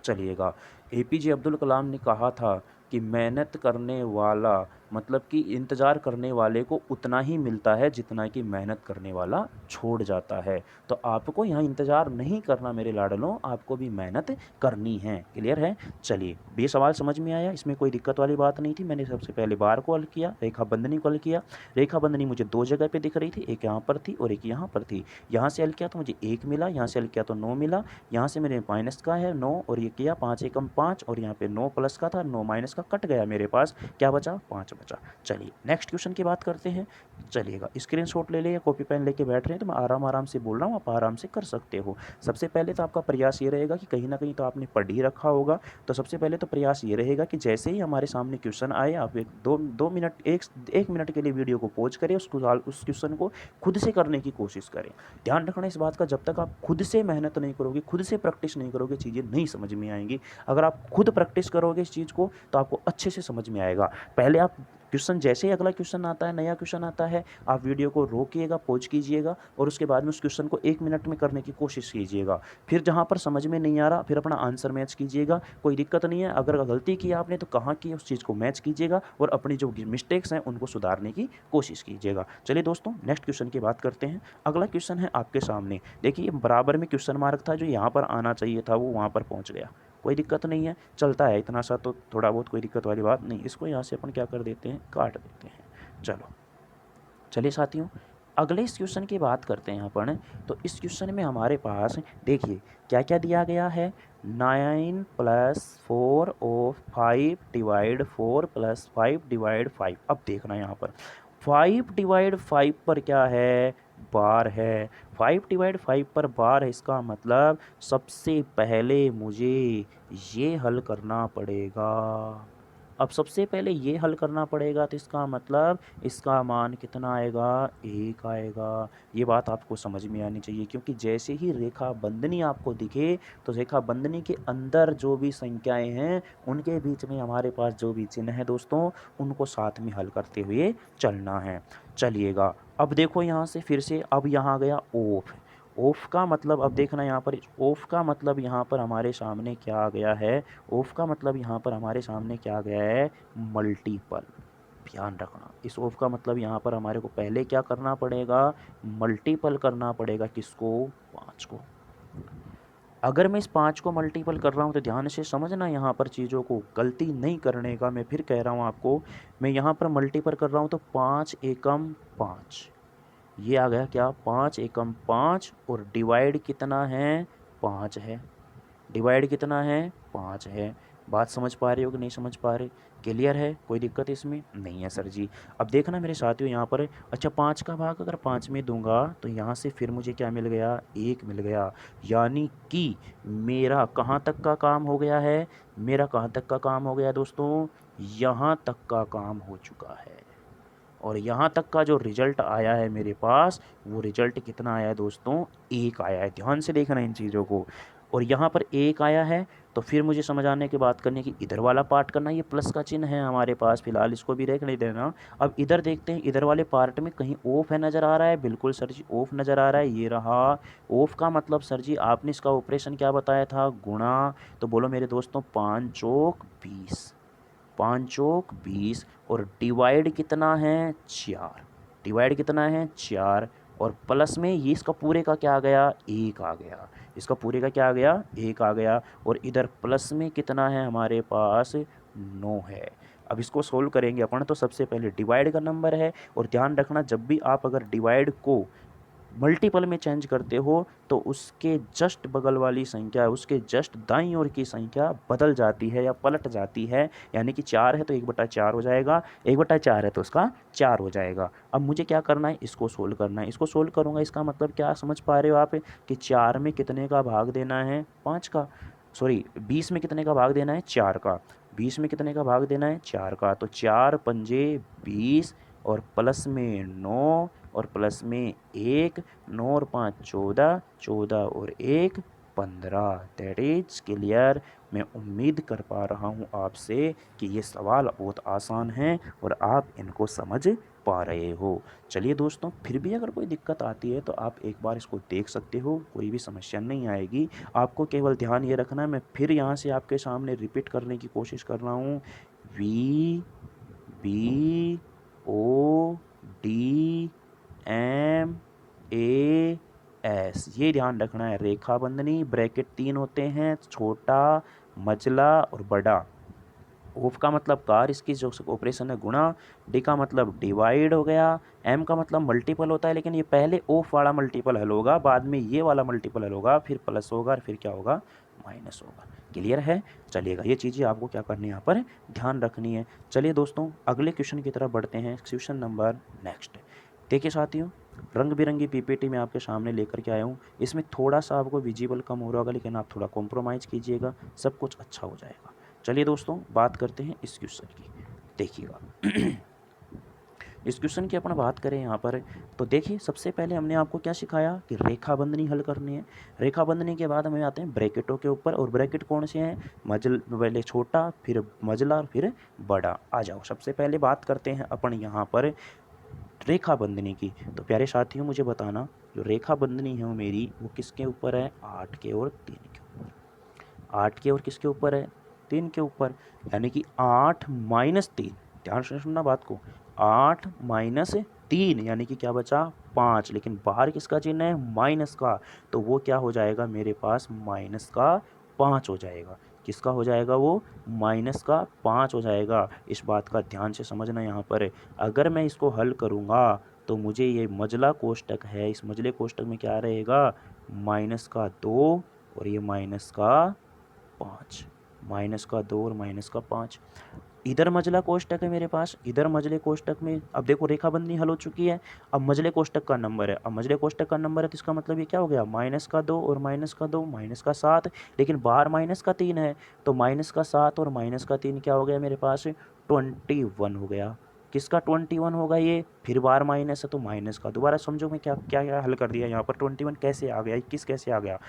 चलिएगा। एपीजे अब्दुल कलाम ने कहा था कि मेहनत करने वाला, मतलब कि इंतज़ार करने वाले को उतना ही मिलता है जितना कि मेहनत करने वाला छोड़ जाता है। तो आपको यहाँ इंतज़ार नहीं करना मेरे लाडलों, आपको भी मेहनत करनी है। क्लियर है? चलिए, ये सवाल समझ में आया, इसमें कोई दिक्कत वाली बात नहीं थी। मैंने सबसे पहले बार को हल किया, रेखा बंधनी को हल किया। रेखा बंधनी मुझे 2 जगह पे दिख रही थी, एक यहाँ पर थी और एक यहाँ पर थी। यहाँ से हल किया तो मुझे 1 मिला, यहाँ से हल किया तो 9 मिला। यहाँ से मेरे माइनस का है 9 और ये किया 5 एकम 5 और यहाँ पे 9 प्लस का था, 9 माइनस का कट गया मेरे पास, क्या बचा, 5 बचा। चलिए नेक्स्ट क्वेश्चन की बात करते हैं। चलिएगा, स्क्रीनशॉट ले लिए, कॉपी पेन लेके बैठ रहे हैं तो मैं आराम से बोल रहा हूँ, आप आराम से कर सकते हो। सबसे पहले तो आपका प्रयास ये रहेगा कि कहीं ना कहीं तो आपने पढ़ ही रखा होगा। तो सबसे पहले तो प्रयास ये रहेगा कि जैसे ही हमारे सामने क्वेश्चन आए आप दो मिनट एक मिनट के लिए वीडियो को पॉज करें, उस क्वेश्चन को खुद से करने की कोशिश करें। ध्यान रखना इस बात का, जब तक आप खुद से मेहनत नहीं करोगे, खुद से प्रैक्टिस नहीं करोगे, चीज़ें नहीं समझ में आएंगी। अगर आप खुद प्रैक्टिस करोगे इस चीज़ को तो आपको अच्छे से समझ में आएगा। पहले आप क्वेश्चन, जैसे ही अगला क्वेश्चन आता है, नया क्वेश्चन आता है, आप वीडियो को रोकिएगा, पॉज कीजिएगा और उसके बाद में उस क्वेश्चन को 1 मिनट में करने की कोशिश कीजिएगा। फिर जहाँ पर समझ में नहीं आ रहा फिर अपना आंसर मैच कीजिएगा, कोई दिक्कत नहीं है। अगर गलती की आपने तो कहाँ की, उस चीज़ को मैच कीजिएगा और अपनी जो मिस्टेक्स हैं उनको सुधारने की कोशिश कीजिएगा। चलिए दोस्तों, नेक्स्ट क्वेश्चन की बात करते हैं। अगला क्वेश्चन है आपके सामने। देखिए, बराबर में क्वेश्चन मार्क था, जो यहाँ पर आना चाहिए था वो वहाँ पर पहुँच गया। कोई दिक्कत नहीं है, चलता है, इतना सा तो थोड़ा बहुत, कोई दिक्कत वाली बात नहीं। इसको यहाँ से अपन क्या कर देते हैं, काट देते हैं। चलो, चलिए साथियों, अगले इस क्वेश्चन की बात करते हैं अपन। तो इस क्वेश्चन में हमारे पास देखिए क्या क्या दिया गया है। 9 + 4 और 5 डिवाइड 4 + 5 डिवाइड 5। अब देखना यहाँ पर 5 डिवाइड 5 पर क्या है, बार है। 5 डिवाइड 5 पर बार है, इसका मतलब सबसे पहले मुझे ये हल करना पड़ेगा। अब सबसे पहले ये हल करना पड़ेगा तो इसका मतलब इसका मान कितना आएगा, 1 आएगा। ये बात आपको समझ में आनी चाहिए, क्योंकि जैसे ही रेखा बंधनी आपको दिखे तो रेखा बंधनी के अंदर जो भी संख्याएं हैं उनके बीच में हमारे पास जो भी चिन्ह है दोस्तों, उनको साथ में हल करते हुए चलना है। चलिएगा, अब देखो यहाँ से फिर से, अब यहाँ गया ऑफ। ऑफ का मतलब, अब देखना यहाँ पर, ऑफ का मतलब यहाँ पर हमारे सामने क्या आ गया है, ऑफ का मतलब यहाँ पर हमारे सामने क्या आ गया है, मल्टीपल। ध्यान रखना, इस ऑफ का मतलब यहाँ पर हमारे को पहले क्या करना पड़ेगा, मल्टीपल करना पड़ेगा। किसको, 5 को। अगर मैं इस 5 को मल्टीपल कर रहा हूँ तो ध्यान से समझना, यहाँ पर चीज़ों को गलती नहीं करने का। मैं फिर कह रहा हूँ आपको, मैं यहाँ पर मल्टीपल कर रहा हूँ तो 5 एकम 5, ये आ गया क्या, 5 एकम 5 और डिवाइड कितना है, 5 है। डिवाइड कितना है, 5 है। बात समझ पा रहे हो कि नहीं समझ पा रहे? क्लियर है? कोई दिक्कत इसमें नहीं है सर जी। अब देखना मेरे साथियों यहाँ पर, अच्छा 5 का भाग अगर 5 में दूंगा तो यहाँ से फिर मुझे क्या मिल गया, 1 मिल गया। यानी कि मेरा कहाँ तक का काम हो गया है, मेरा कहाँ तक का काम हो गया दोस्तों, यहाँ तक का काम हो चुका है। और यहाँ तक का जो रिजल्ट आया है मेरे पास, वो रिजल्ट कितना आया है दोस्तों, 1 आया है। ध्यान से देखना इन चीज़ों को। और यहाँ पर 1 आया है, तो फिर मुझे समझ आने की बात करनी कि इधर वाला पार्ट करना, ये प्लस का चिन्ह है हमारे पास, फिलहाल इसको भी देख नहीं देना। अब इधर देखते हैं, इधर वाले पार्ट में कहीं ऑफ है नज़र आ रहा है, बिल्कुल सर जी ऑफ नज़र आ रहा है, ये रहा ऑफ का मतलब सर जी आपने इसका ऑपरेशन क्या बताया था, गुणा। तो बोलो मेरे दोस्तों 5 चौक 20, 5 चौक 20, और डिवाइड कितना है 4, डिवाइड कितना है 4, और प्लस में ये इसका पूरे का क्या आ गया, 1 आ गया, इसका पूरे का क्या आ गया, 1 आ गया। और इधर प्लस में कितना है हमारे पास, 9 है। अब इसको सोल्व करेंगे अपन, तो सबसे पहले डिवाइड का नंबर है, और ध्यान रखना जब भी आप अगर डिवाइड को मल्टीपल में चेंज करते हो तो उसके जस्ट बगल वाली संख्या, उसके जस्ट दाईं ओर की संख्या बदल जाती है या पलट जाती है। यानी कि 4 है तो 1/4 हो जाएगा, 1/4 है तो उसका 4 हो जाएगा। अब मुझे क्या करना है, इसको सोल्व करना है। इसको सोल्व करूँगा, इसका मतलब क्या समझ पा रहे हो आप कि 4 में कितने का भाग देना है, 5 का, सॉरी 20 में कितने का भाग देना है, 4 का, 20 में कितने का भाग देना है, 4 का। तो 4 पंजे 20, और प्लस में 9, और प्लस में 1, 9 और 5 14, 14 और 1 15। That is clear. मैं उम्मीद कर पा रहा हूँ आपसे कि ये सवाल बहुत आसान हैं और आप इनको समझ पा रहे हो। चलिए दोस्तों, फिर भी अगर कोई दिक्कत आती है तो आप एक बार इसको देख सकते हो, कोई भी समस्या नहीं आएगी। आपको केवल ध्यान ये रखना है, मैं फिर यहाँ से आपके सामने रिपीट करने की कोशिश कर रहा हूँ, V B O D M A S, ये ध्यान रखना है। रेखा बंधनी, ब्रैकेट 3 होते हैं, छोटा, मझला और बड़ा। ऑफ का मतलब कार, इसकी जो ऑपरेशन है गुणा, डी का मतलब डिवाइड हो गया, एम का मतलब मल्टीपल होता है, लेकिन ये पहले ऑफ वाला मल्टीपल हल होगा, बाद में ये वाला मल्टीपल हल होगा, फिर प्लस होगा और फिर क्या होगा, माइनस होगा। क्लियर है? चलिएगा, ये चीज़ें आपको क्या करनी है, यहाँ पर ध्यान रखनी है। चलिए दोस्तों, अगले क्वेश्चन की तरफ बढ़ते हैं। Question number next. देखिए साथियों, रंग बिरंगी पीपीटी में आपके सामने लेकर के आया हूँ। इसमें थोड़ा सा आपको विजिबल कम हो रहा होगा, लेकिन आप थोड़ा कॉम्प्रोमाइज़ कीजिएगा, सब कुछ अच्छा हो जाएगा। चलिए दोस्तों, बात करते हैं इस क्वेश्चन की। देखिएगा इस क्वेश्चन की अपन बात करें यहाँ पर, तो देखिए सबसे पहले हमने आपको क्या सिखाया कि रेखा बंधनी हल करनी है। रेखा बंधनी के बाद हमें आते हैं ब्रैकेटों के ऊपर, और ब्रैकेट कौन से हैं, पहले छोटा, फिर मझला और फिर बड़ा। आ जाओ, सबसे पहले बात करते हैं अपन यहाँ पर रेखा बंधनी की। तो प्यारे साथियों, मुझे बताना जो रेखा बंधनी है वो मेरी, वो किसके ऊपर है, 8 के और 3 के ऊपर। 8 के और किसके ऊपर है, 3 के ऊपर। यानी कि 8 माइनस 3, ध्यान से सुनना बात को, 8 माइनस 3 यानी कि क्या बचा, 5। लेकिन बाहर किसका चिन्ह है, माइनस का, तो वो क्या हो जाएगा मेरे पास, माइनस का 5 हो जाएगा। किसका हो जाएगा वो, माइनस का 5 हो जाएगा। इस बात का ध्यान से समझना यहाँ पर। अगर मैं इसको हल करूँगा तो मुझे ये मझला कोष्टक है, इस मझले कोष्टक में क्या रहेगा, माइनस का 2 और ये माइनस का 5, माइनस का 2 और माइनस का 5। इधर मझला कोष्टक है मेरे पास, इधर मझले कोष्टक में अब देखो रेखा बंधनी हल हो चुकी है। अब मझले कोष्टक का नंबर है, अब मझले कोष्टक का नंबर है तो इसका मतलब ये क्या हो गया, माइनस का 2 और माइनस का 2 माइनस का 7। लेकिन बाहर माइनस का 3 है, तो माइनस का 7 और माइनस का 3 क्या हो गया मेरे पास, 21 हो गया। किसका 21 होगा ये, फिर बार माइनस है तो माइनस का। दोबारा समझो मैं क्या क्या क्या हल कर दिया यहाँ पर, 21 कैसे आ गया, 21 कैसे आ गया।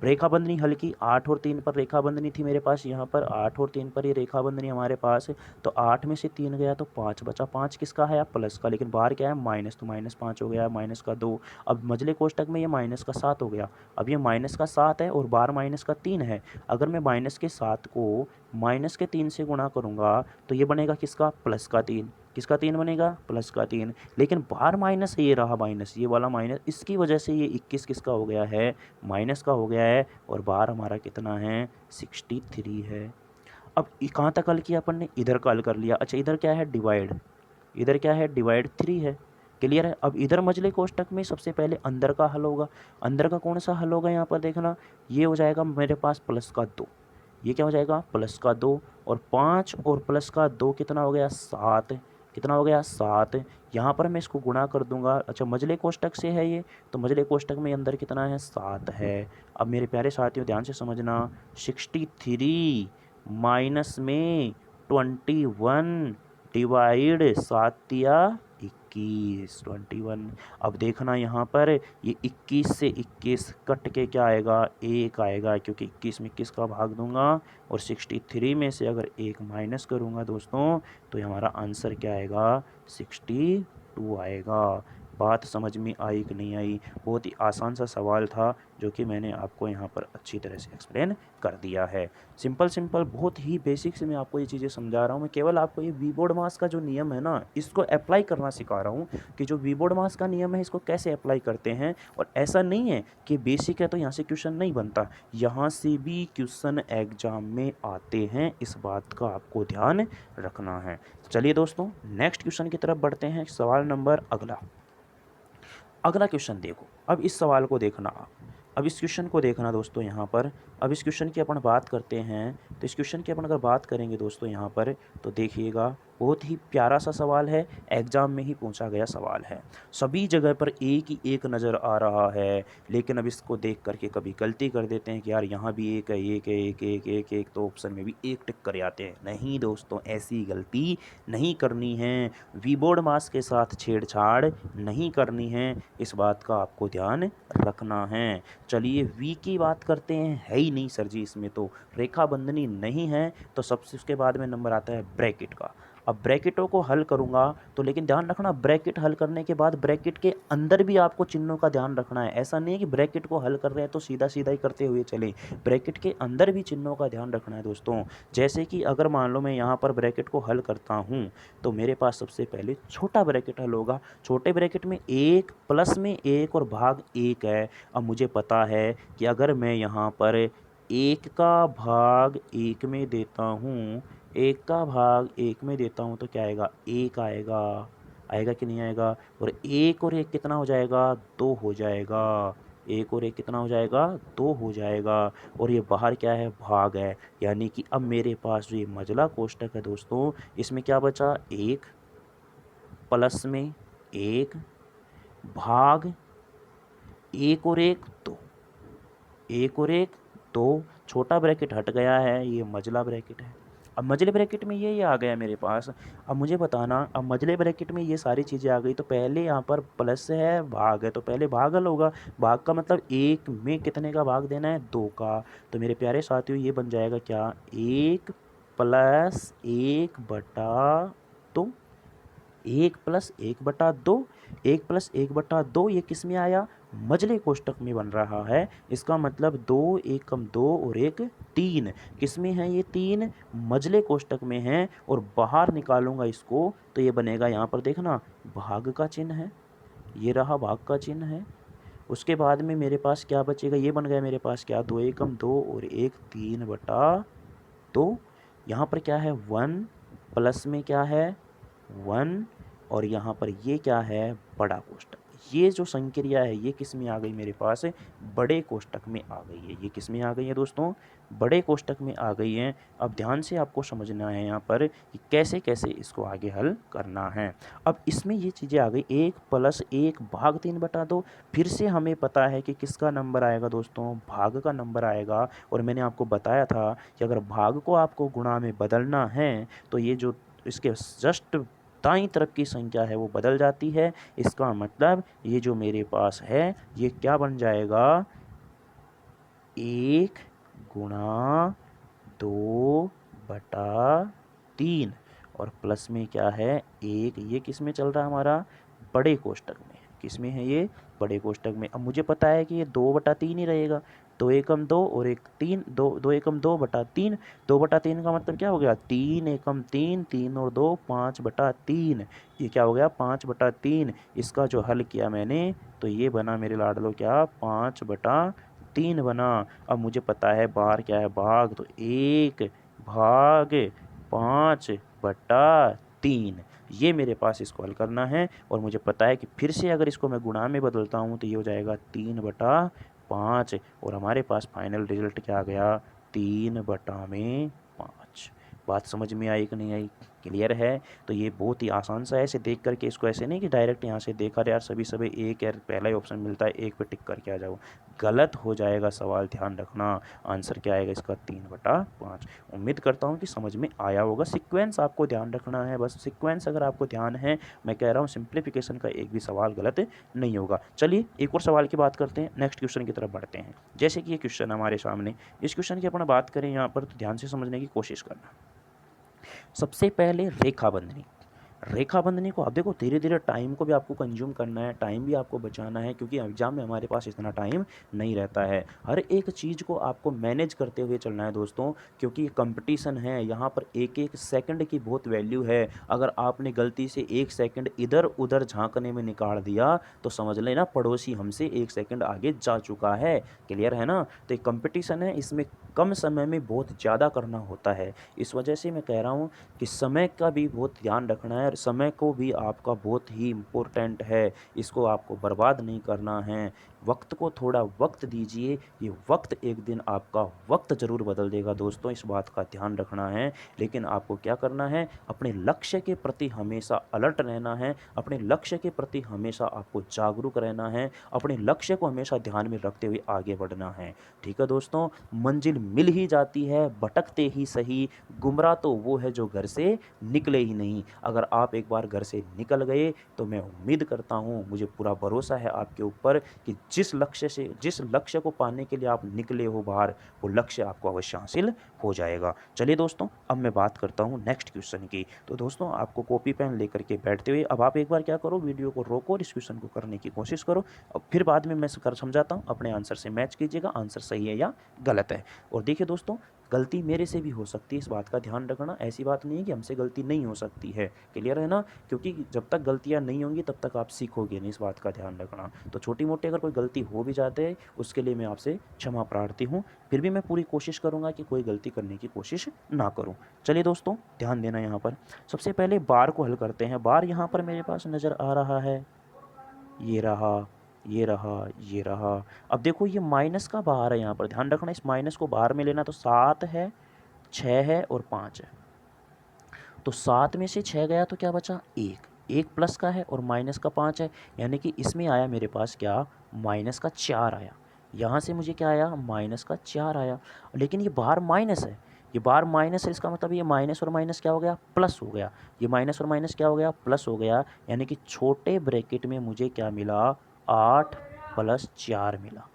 रेखा बंधनी हल की, 8 और 3 पर रेखा बंधनी थी मेरे पास, यहाँ पर 8 और 3 पर ये रेखा बंधनी हमारे पास है। तो 8 में से 3 गया तो 5 बचा, 5 किसका है, प्लस का, लेकिन बाहर क्या है, माइनस, तो माइनस 5 हो गया, माइनस का 2। अब मझले कोष्टक में ये माइनस का 7 हो गया। अब ये माइनस का 7 है और बाहर माइनस का 3 है। अगर मैं माइनस के 7 को माइनस के 3 से गुणा करूँगा तो ये बनेगा किसका, प्लस का 3। किसका 3 बनेगा, प्लस का 3। लेकिन बाहर माइनस है, ये रहा माइनस, ये वाला माइनस, इसकी वजह से ये 21 किसका हो गया है, माइनस का हो गया है। और बाहर हमारा कितना है, 63 है। अब कहाँ तक हल किया अपन ने, इधर का हल कर लिया। अच्छा इधर क्या है, डिवाइड, इधर क्या है, डिवाइड 3 है। क्लियर है? अब इधर मझले कोष्टक में सबसे पहले अंदर का हल होगा। अंदर का कौन सा हल होगा यहाँ पर देखना, ये हो जाएगा मेरे पास प्लस का 2। ये क्या हो जाएगा प्लस का 2, और 5 और प्लस का 2 कितना हो गया 7, कितना हो गया 7। यहाँ पर मैं इसको गुणा कर दूंगा, अच्छा मझले कोष्टक से है ये, तो मझले कोष्टक में अंदर कितना है 7 है। अब मेरे प्यारे साथियों ध्यान से समझना, 63 माइनस में 21 डिवाइड 7 या 21, 21। अब देखना यहाँ पर ये 21 से 21 कट के क्या आएगा 1 आएगा, क्योंकि 21 में 21 का भाग दूंगा और 63 में से अगर 1 माइनस करूँगा दोस्तों तो ये हमारा आंसर क्या आएगा 62 आएगा। बात समझ में आई कि नहीं आई? बहुत ही आसान सा सवाल था जो कि मैंने आपको यहाँ पर अच्छी तरह से एक्सप्लेन कर दिया है। सिंपल सिंपल बहुत ही बेसिक से मैं आपको ये चीज़ें समझा रहा हूँ। मैं केवल आपको ये वी बोर्ड मास का जो नियम है ना इसको अप्लाई करना सिखा रहा हूँ कि जो वी बोर्ड मास का नियम है इसको कैसे अप्लाई करते हैं। और ऐसा नहीं है कि बेसिक है तो यहाँ से क्वेश्चन नहीं बनता, यहाँ से भी क्वेश्चन एग्जाम में आते हैं, इस बात का आपको ध्यान रखना है। चलिए दोस्तों नेक्स्ट क्वेश्चन की तरफ बढ़ते हैं। सवाल नंबर अगला क्वेश्चन देखो। अब इस सवाल को देखना आप, अब इस क्वेश्चन को देखना दोस्तों यहाँ पर। अब इस क्वेश्चन की अपन बात करते हैं, तो इस क्वेश्चन की अपन अगर बात करेंगे दोस्तों यहाँ पर तो देखिएगा बहुत ही प्यारा सा सवाल है, एग्जाम में ही पूछा गया सवाल है। सभी जगह पर एक ही एक नज़र आ रहा है, लेकिन अब इसको देख करके कभी गलती कर देते हैं कि यार यहाँ भी एक है, एक है, एक एक एक एक, तो ऑप्शन में भी एक टिक कर आते हैं। नहीं दोस्तों ऐसी गलती नहीं करनी है, वी बोर्ड मास के साथ छेड़छाड़ नहीं करनी है, इस बात का आपको ध्यान रखना है। चलिए वी की बात करते हैं, है ही नहीं सर जी इसमें तो रेखा बंधनी नहीं है, तो सबसे उसके बाद में नंबर आता है ब्रैकेट का। अब ब्रैकेटों को हल करूंगा तो लेकिन ध्यान रखना ब्रैकेट हल करने के बाद ब्रैकेट के अंदर भी आपको चिन्हों का ध्यान रखना है। ऐसा नहीं है कि ब्रैकेट को हल कर रहे हैं तो सीधा सीधा ही करते हुए चले, ब्रैकेट के अंदर भी चिन्हों का ध्यान रखना है दोस्तों। जैसे कि अगर मान लो मैं यहाँ पर ब्रैकेट को हल करता हूँ तो मेरे पास सबसे पहले छोटा ब्रैकेट हल होगा। छोटे ब्रैकेट में 1 प्लस में 1 और भाग 1 है। अब मुझे पता है कि अगर मैं यहाँ पर 1 का भाग 1 में देता हूँ, 1 का भाग 1 में देता हूँ तो क्या आएगा 1 आएगा, आएगा कि नहीं आएगा। और 1 और 1 कितना हो जाएगा 2 हो जाएगा, 1 और 1 कितना हो जाएगा 2 हो जाएगा। और ये बाहर क्या है भाग है, यानी कि अब मेरे पास जो ये मझला कोष्टक है दोस्तों इसमें क्या बचा 1 प्लस में 1 भाग 1 और 1 2, 1 और 1 2, छोटा ब्रैकेट हट गया है, ये मझला ब्रैकेट है। अब मझले ब्रैकेट में ये आ गया मेरे पास। अब मुझे बताना, अब मझले ब्रैकेट में ये सारी चीज़ें आ गई तो पहले यहाँ पर प्लस है भाग है तो पहले भाग हल होगा। भाग का मतलब 1 में कितने का भाग देना है 2 का। तो मेरे प्यारे साथियों ये बन जाएगा क्या 1 प्लस 1 बटा 2, 1 प्लस 1 बटा 2, 1 प्लस 1 बटा 2 ये किस में आया मझले कोष्टक में बन रहा है। इसका मतलब 2 1 कम 2 और 1 3, किस में है ये 3 मझले कोष्टक में है। और बाहर निकालूंगा इसको तो ये बनेगा यहाँ पर देखना भाग का चिन्ह है, ये रहा भाग का चिन्ह है। उसके बाद में मेरे पास क्या बचेगा, ये बन गया मेरे पास क्या 2 1 कम 2 और 1 3 बटा 2। यहाँ पर क्या है 1 प्लस में क्या है 1 और यहाँ पर ये क्या है बड़ा कोष्टक। ये जो संक्रिया है ये किस में आ गई मेरे पास बड़े कोष्टक में आ गई है। ये किस में आ गई है दोस्तों बड़े कोष्टक में आ गई है। अब ध्यान से आपको समझना है यहाँ पर कि कैसे कैसे इसको आगे हल करना है। अब इसमें ये चीज़ें आ गई 1 प्लस 1 भाग 3 बटा 2। फिर से हमें पता है कि किसका नंबर आएगा दोस्तों भाग का नंबर आएगा। और मैंने आपको बताया था कि अगर भाग को आपको गुणा में बदलना है तो ये जो इसके जस्ट दाईं तरफ की संख्या है वो बदल जाती है। इसका मतलब ये जो मेरे पास है ये क्या बन जाएगा 1 गुणा 2 बटा 3 और प्लस में क्या है 1। ये किस में चल रहा है हमारा बड़े कोष्टक में, किस में है ये बड़े कोष्टक में। अब मुझे पता है कि ये 2 बटा 3 ही रहेगा, 2 एकम 2 और 1 3, 2 एकम 2 बटा 3, 2 बटा 3 का मतलब क्या हो गया 3 एकम 3, 3 और 2 5 बटा 3, ये क्या हो गया 5 बटा 3। इसका जो हल किया मैंने तो ये बना मेरे लाडलो क्या 5 बटा 3 बना। अब मुझे पता है बाहर क्या है भाग, तो 1 भाग 5 बटा 3, ये मेरे पास इसको हल करना है। और मुझे पता है कि फिर से अगर इसको मैं गुणा में बदलता हूँ तो ये हो जाएगा 3 बटा 5 और हमारे पास फाइनल रिजल्ट क्या आ गया 3/5। बात समझ में आई कि नहीं आई? क्लियर है? तो ये बहुत ही आसान सा है, ऐसे देख करके इसको ऐसे नहीं कि डायरेक्ट यहाँ से देखा यार सभी सभी एक यार पहला ही ऑप्शन मिलता है, एक पे टिक करके आ जाओ, गलत हो जाएगा सवाल, ध्यान रखना। आंसर क्या आएगा इसका? 3/5। उम्मीद करता हूँ कि समझ में आया होगा। सीक्वेंस आपको ध्यान रखना है, बस सीक्वेंस अगर आपको ध्यान है, मैं कह रहा हूँ सिंप्लीफिकेशन का एक भी सवाल गलत नहीं होगा। चलिए एक और सवाल की बात करते हैं, नेक्स्ट क्वेश्चन की तरफ बढ़ते हैं। जैसे कि ये क्वेश्चन हमारे सामने, इस क्वेश्चन की अपन बात करें यहाँ पर तो ध्यान से समझने की कोशिश करना। सबसे पहले रेखा बंधनी। रेखा बंधनी को अब देखो धीरे धीरे टाइम को भी आपको कंज्यूम करना है, टाइम भी आपको बचाना है, क्योंकि एग्जाम में हमारे पास इतना टाइम नहीं रहता है। हर एक चीज़ को आपको मैनेज करते हुए चलना है दोस्तों, क्योंकि कंपटीशन है यहाँ पर, एक एक सेकंड की बहुत वैल्यू है। अगर आपने गलती से 1 सेकंड इधर उधर झांकने में निकाल दिया तो समझ लेना पड़ोसी हमसे 1 सेकंड आगे जा चुका है। क्लियर है ना? तो एक कंपटीशन है, इसमें कम समय में बहुत ज़्यादा करना होता है। इस वजह से मैं कह रहा हूँ कि समय का भी बहुत ध्यान रखना है, और समय को भी आपका बहुत ही इम्पोर्टेंट है, इसको आपको बर्बाद नहीं करना है। वक्त को थोड़ा वक्त दीजिए, ये वक्त एक दिन आपका वक्त ज़रूर बदल देगा दोस्तों, इस बात का ध्यान रखना है। लेकिन आपको क्या करना है? अपने लक्ष्य के प्रति हमेशा अलर्ट रहना है, अपने लक्ष्य के प्रति हमेशा आपको जागरूक रहना है, अपने लक्ष्य को हमेशा ध्यान में रखते हुए आगे बढ़ना है। ठीक है दोस्तों, मंजिल मिल ही जाती है भटकते ही सही, गुमराह तो वो है जो घर से निकले ही नहीं। अगर आप एक बार घर से निकल गए तो मैं उम्मीद करता हूँ, मुझे पूरा भरोसा है आपके ऊपर कि जिस लक्ष्य को पाने के लिए आप निकले हो बाहर, वो लक्ष्य आपको अवश्य हासिल हो जाएगा। चलिए दोस्तों, अब मैं बात करता हूँ नेक्स्ट क्वेश्चन की। तो दोस्तों आपको कॉपी पेन लेकर के बैठते हुए अब आप एक बार क्या करो, वीडियो को रोको और इस क्वेश्चन को करने की कोशिश करो, और फिर बाद में मैं कर समझाता हूँ, अपने आंसर से मैच कीजिएगा, आंसर सही है या गलत है। और देखिए दोस्तों, गलती मेरे से भी हो सकती है, इस बात का ध्यान रखना। ऐसी बात नहीं है कि हमसे गलती नहीं हो सकती है। क्लियर है ना? क्योंकि जब तक गलतियां नहीं होंगी तब तक आप सीखोगे नहीं, इस बात का ध्यान रखना। तो छोटी मोटी अगर कोई गलती हो भी जाते हैं उसके लिए मैं आपसे क्षमा प्रार्थी हूँ, फिर भी मैं पूरी कोशिश करूँगा कि कोई गलती करने की कोशिश ना करूँ। चलिए दोस्तों, ध्यान देना यहाँ पर। सबसे पहले बार को हल करते हैं। बार यहाँ पर मेरे पास नज़र आ रहा है, ये रहा, ये रहा, ये रहा। अब देखो ये माइनस का बाहर है, यहाँ पर ध्यान रखना, इस माइनस को बाहर में लेना। तो 7 है, 6 है और 5 है। तो 7 में से 6 गया तो क्या बचा? 1। 1 प्लस का है और माइनस का 5 है, यानी कि इसमें आया मेरे पास क्या? माइनस का 4 आया। यहाँ से मुझे क्या आया? माइनस का 4 आया। लेकिन ये बाहर माइनस है, ये बाहर माइनस है, इसका मतलब ये माइनस और माइनस क्या हो गया? प्लस हो गया। ये माइनस और माइनस क्या हो गया? प्लस हो गया। यानी कि छोटे ब्रैकेट में मुझे क्या मिला? 8 + 4 मिला।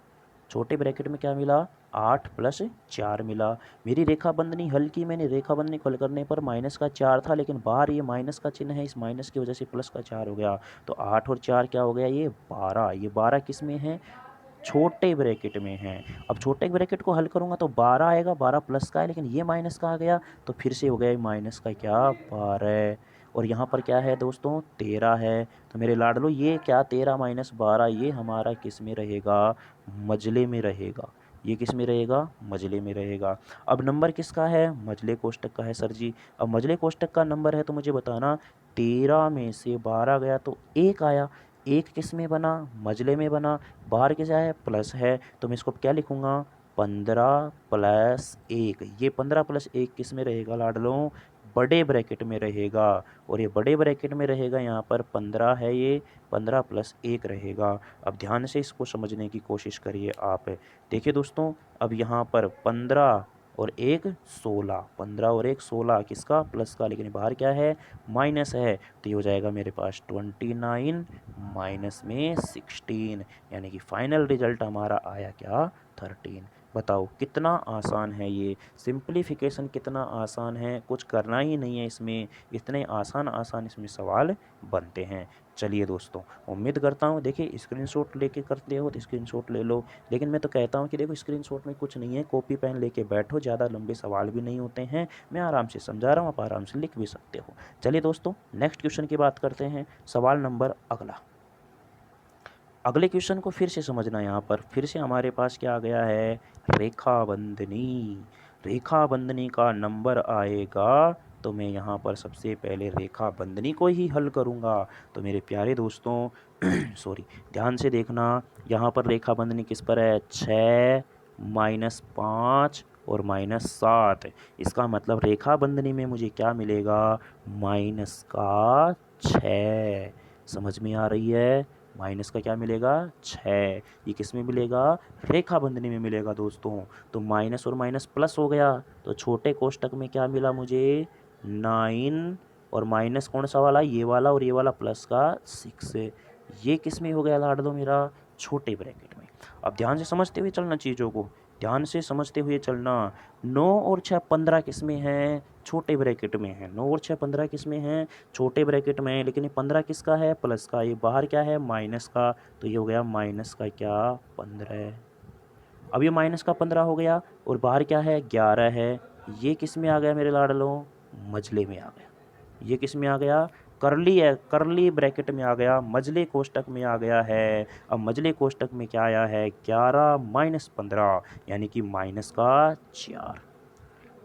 छोटे ब्रैकेट में क्या मिला? 8 + 4 मिला। मेरी रेखा बंधनी हल की मैंने, रेखा बंधनी को हल करने पर माइनस का 4 था, लेकिन बाहर ये माइनस का चिन्ह है, इस माइनस की वजह से प्लस का 4 हो गया। तो 8 और 4 क्या हो गया? ये 12। ये 12 किस में है? छोटे ब्रैकेट में है। अब छोटे ब्रैकेट को हल करूंगा तो 12 आएगा, 12 प्लस का है, लेकिन ये माइनस का आ गया, तो फिर से हो गया माइनस का क्या? 12। और यहाँ पर क्या है दोस्तों? 13 है। तो मेरे लाडलो ये क्या? 13 - 12, ये हमारा किस में रहेगा? मजले में रहेगा। ये किस में रहेगा? मजले में रहेगा। अब नंबर किसका है? मजले कोष्टक का है सर जी। अब मजले कोष्टक का नंबर है तो मुझे बताना, 13 में से 12 गया तो 1 आया। 1 किस में बना? मजले में बना। बाहर क्या है? प्लस है, तो मैं इसको क्या लिखूंगा? 15 + 1। ये 15 + 1 किस में रहेगा लाडलों? बड़े ब्रैकेट में रहेगा। और ये बड़े ब्रैकेट में रहेगा, यहाँ पर 15 है, ये 15 + 1 रहेगा। अब ध्यान से इसको समझने की कोशिश करिए आप। देखिए दोस्तों, अब यहाँ पर 15 और 1 16, 15 और 1 16 किसका? प्लस का, लेकिन बाहर क्या है? माइनस है। तो ये हो जाएगा मेरे पास 29 माइनस में 16, यानी कि फाइनल रिजल्ट हमारा आया क्या? 13। बताओ कितना आसान है ये, सिंप्लीफिकेशन कितना आसान है, कुछ करना ही नहीं है इसमें, इतने आसान आसान इसमें सवाल बनते हैं। चलिए दोस्तों, उम्मीद करता हूँ, देखिए स्क्रीनशॉट लेके करते हो तो स्क्रीनशॉट ले लो, लेकिन मैं तो कहता हूँ कि देखो स्क्रीनशॉट में कुछ नहीं है, कॉपी पेन लेके बैठो, ज़्यादा लंबे सवाल भी नहीं होते हैं, मैं आराम से समझा रहा हूँ, आप आराम से लिख भी सकते हो। चलिए दोस्तों, नेक्स्ट क्वेश्चन की बात करते हैं। सवाल नंबर अगला, अगले क्वेश्चन को फिर से समझना। यहाँ पर फिर से हमारे पास क्या आ गया है? रेखा बंधनी। रेखा बंधनी का नंबर आएगा तो मैं यहाँ पर सबसे पहले रेखा बंधनी को ही हल करूँगा। तो मेरे प्यारे दोस्तों सॉरी, ध्यान से देखना, यहाँ पर रेखा बंधनी किस पर है? 6 - 5 और -7। इसका मतलब रेखा बंधनी में मुझे क्या मिलेगा, माइनस का 6। समझ में आ रही है, माइनस का क्या मिलेगा, 6। ये किस में मिलेगा, रेखा बंधनी में मिलेगा दोस्तों। तो माइनस और माइनस प्लस हो गया, तो छोटे कोष्टक में क्या मिला मुझे, 9, और माइनस कौन सा वाला, ये वाला, और ये वाला प्लस का 6। ये किस में हो गया लाडलो मेरा, छोटे ब्रैकेट में। अब ध्यान से समझते हुए चलना चीज़ों को, ध्यान से समझते हुए चलना। 9 और 6 15 किस में है, छोटे ब्रैकेट में है। 9 और 6 15 किस में है, छोटे ब्रैकेट में है। लेकिन ये 15 किसका है, प्लस का। ये बाहर क्या है, माइनस का। तो ये हो गया माइनस का क्या, 15। अब ये माइनस का 15 हो गया, और बाहर क्या है, 11 है। ये किस में आ गया मेरे लाडलों, मजले में आ गया। ये किस में आ गया, करली है, करली ब्रैकेट में आ गया, मजले कोष्टक में आ गया है। अब मजले कोष्टक में क्या आया है, 11 माइनस 15, यानी कि माइनस का 4।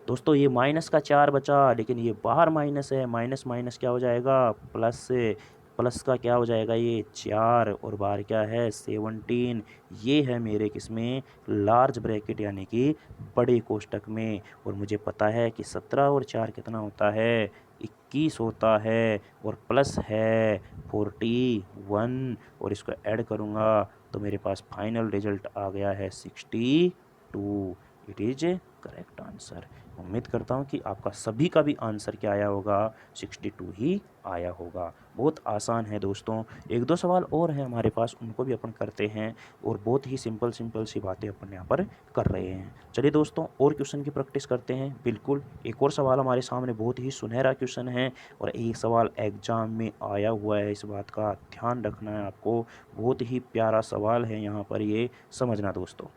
दोस्तों ये माइनस का 4 बचा, लेकिन ये बाहर माइनस है, माइनस माइनस क्या हो जाएगा, प्लस से। प्लस का क्या हो जाएगा, ये 4, और बाहर क्या है, 17। ये है मेरे किसमें, लार्ज ब्रैकेट, यानी कि बड़े कोष्टक में। और मुझे पता है कि 17 और 4 कितना होता है, 21 होता है, और प्लस है 41, और इसको ऐड करूँगा तो मेरे पास फाइनल रिजल्ट आ गया है 62। It is correct answer. उम्मीद करता हूँ कि आपका सभी का भी आंसर क्या आया होगा, 62 ही आया होगा। बहुत आसान है दोस्तों। एक दो सवाल और हैं हमारे पास, उनको भी अपन करते हैं, और बहुत ही सिंपल सिंपल सी बातें अपन यहाँ पर कर रहे हैं। चलिए दोस्तों, और क्वेश्चन की प्रैक्टिस करते हैं। बिल्कुल एक और सवाल हमारे सामने, बहुत ही सुनहरा क्वेश्चन है, और एक सवाल एग्जाम में आया हुआ है, इस बात का ध्यान रखना है आपको। बहुत ही प्यारा सवाल है यहाँ पर, ये समझना दोस्तों।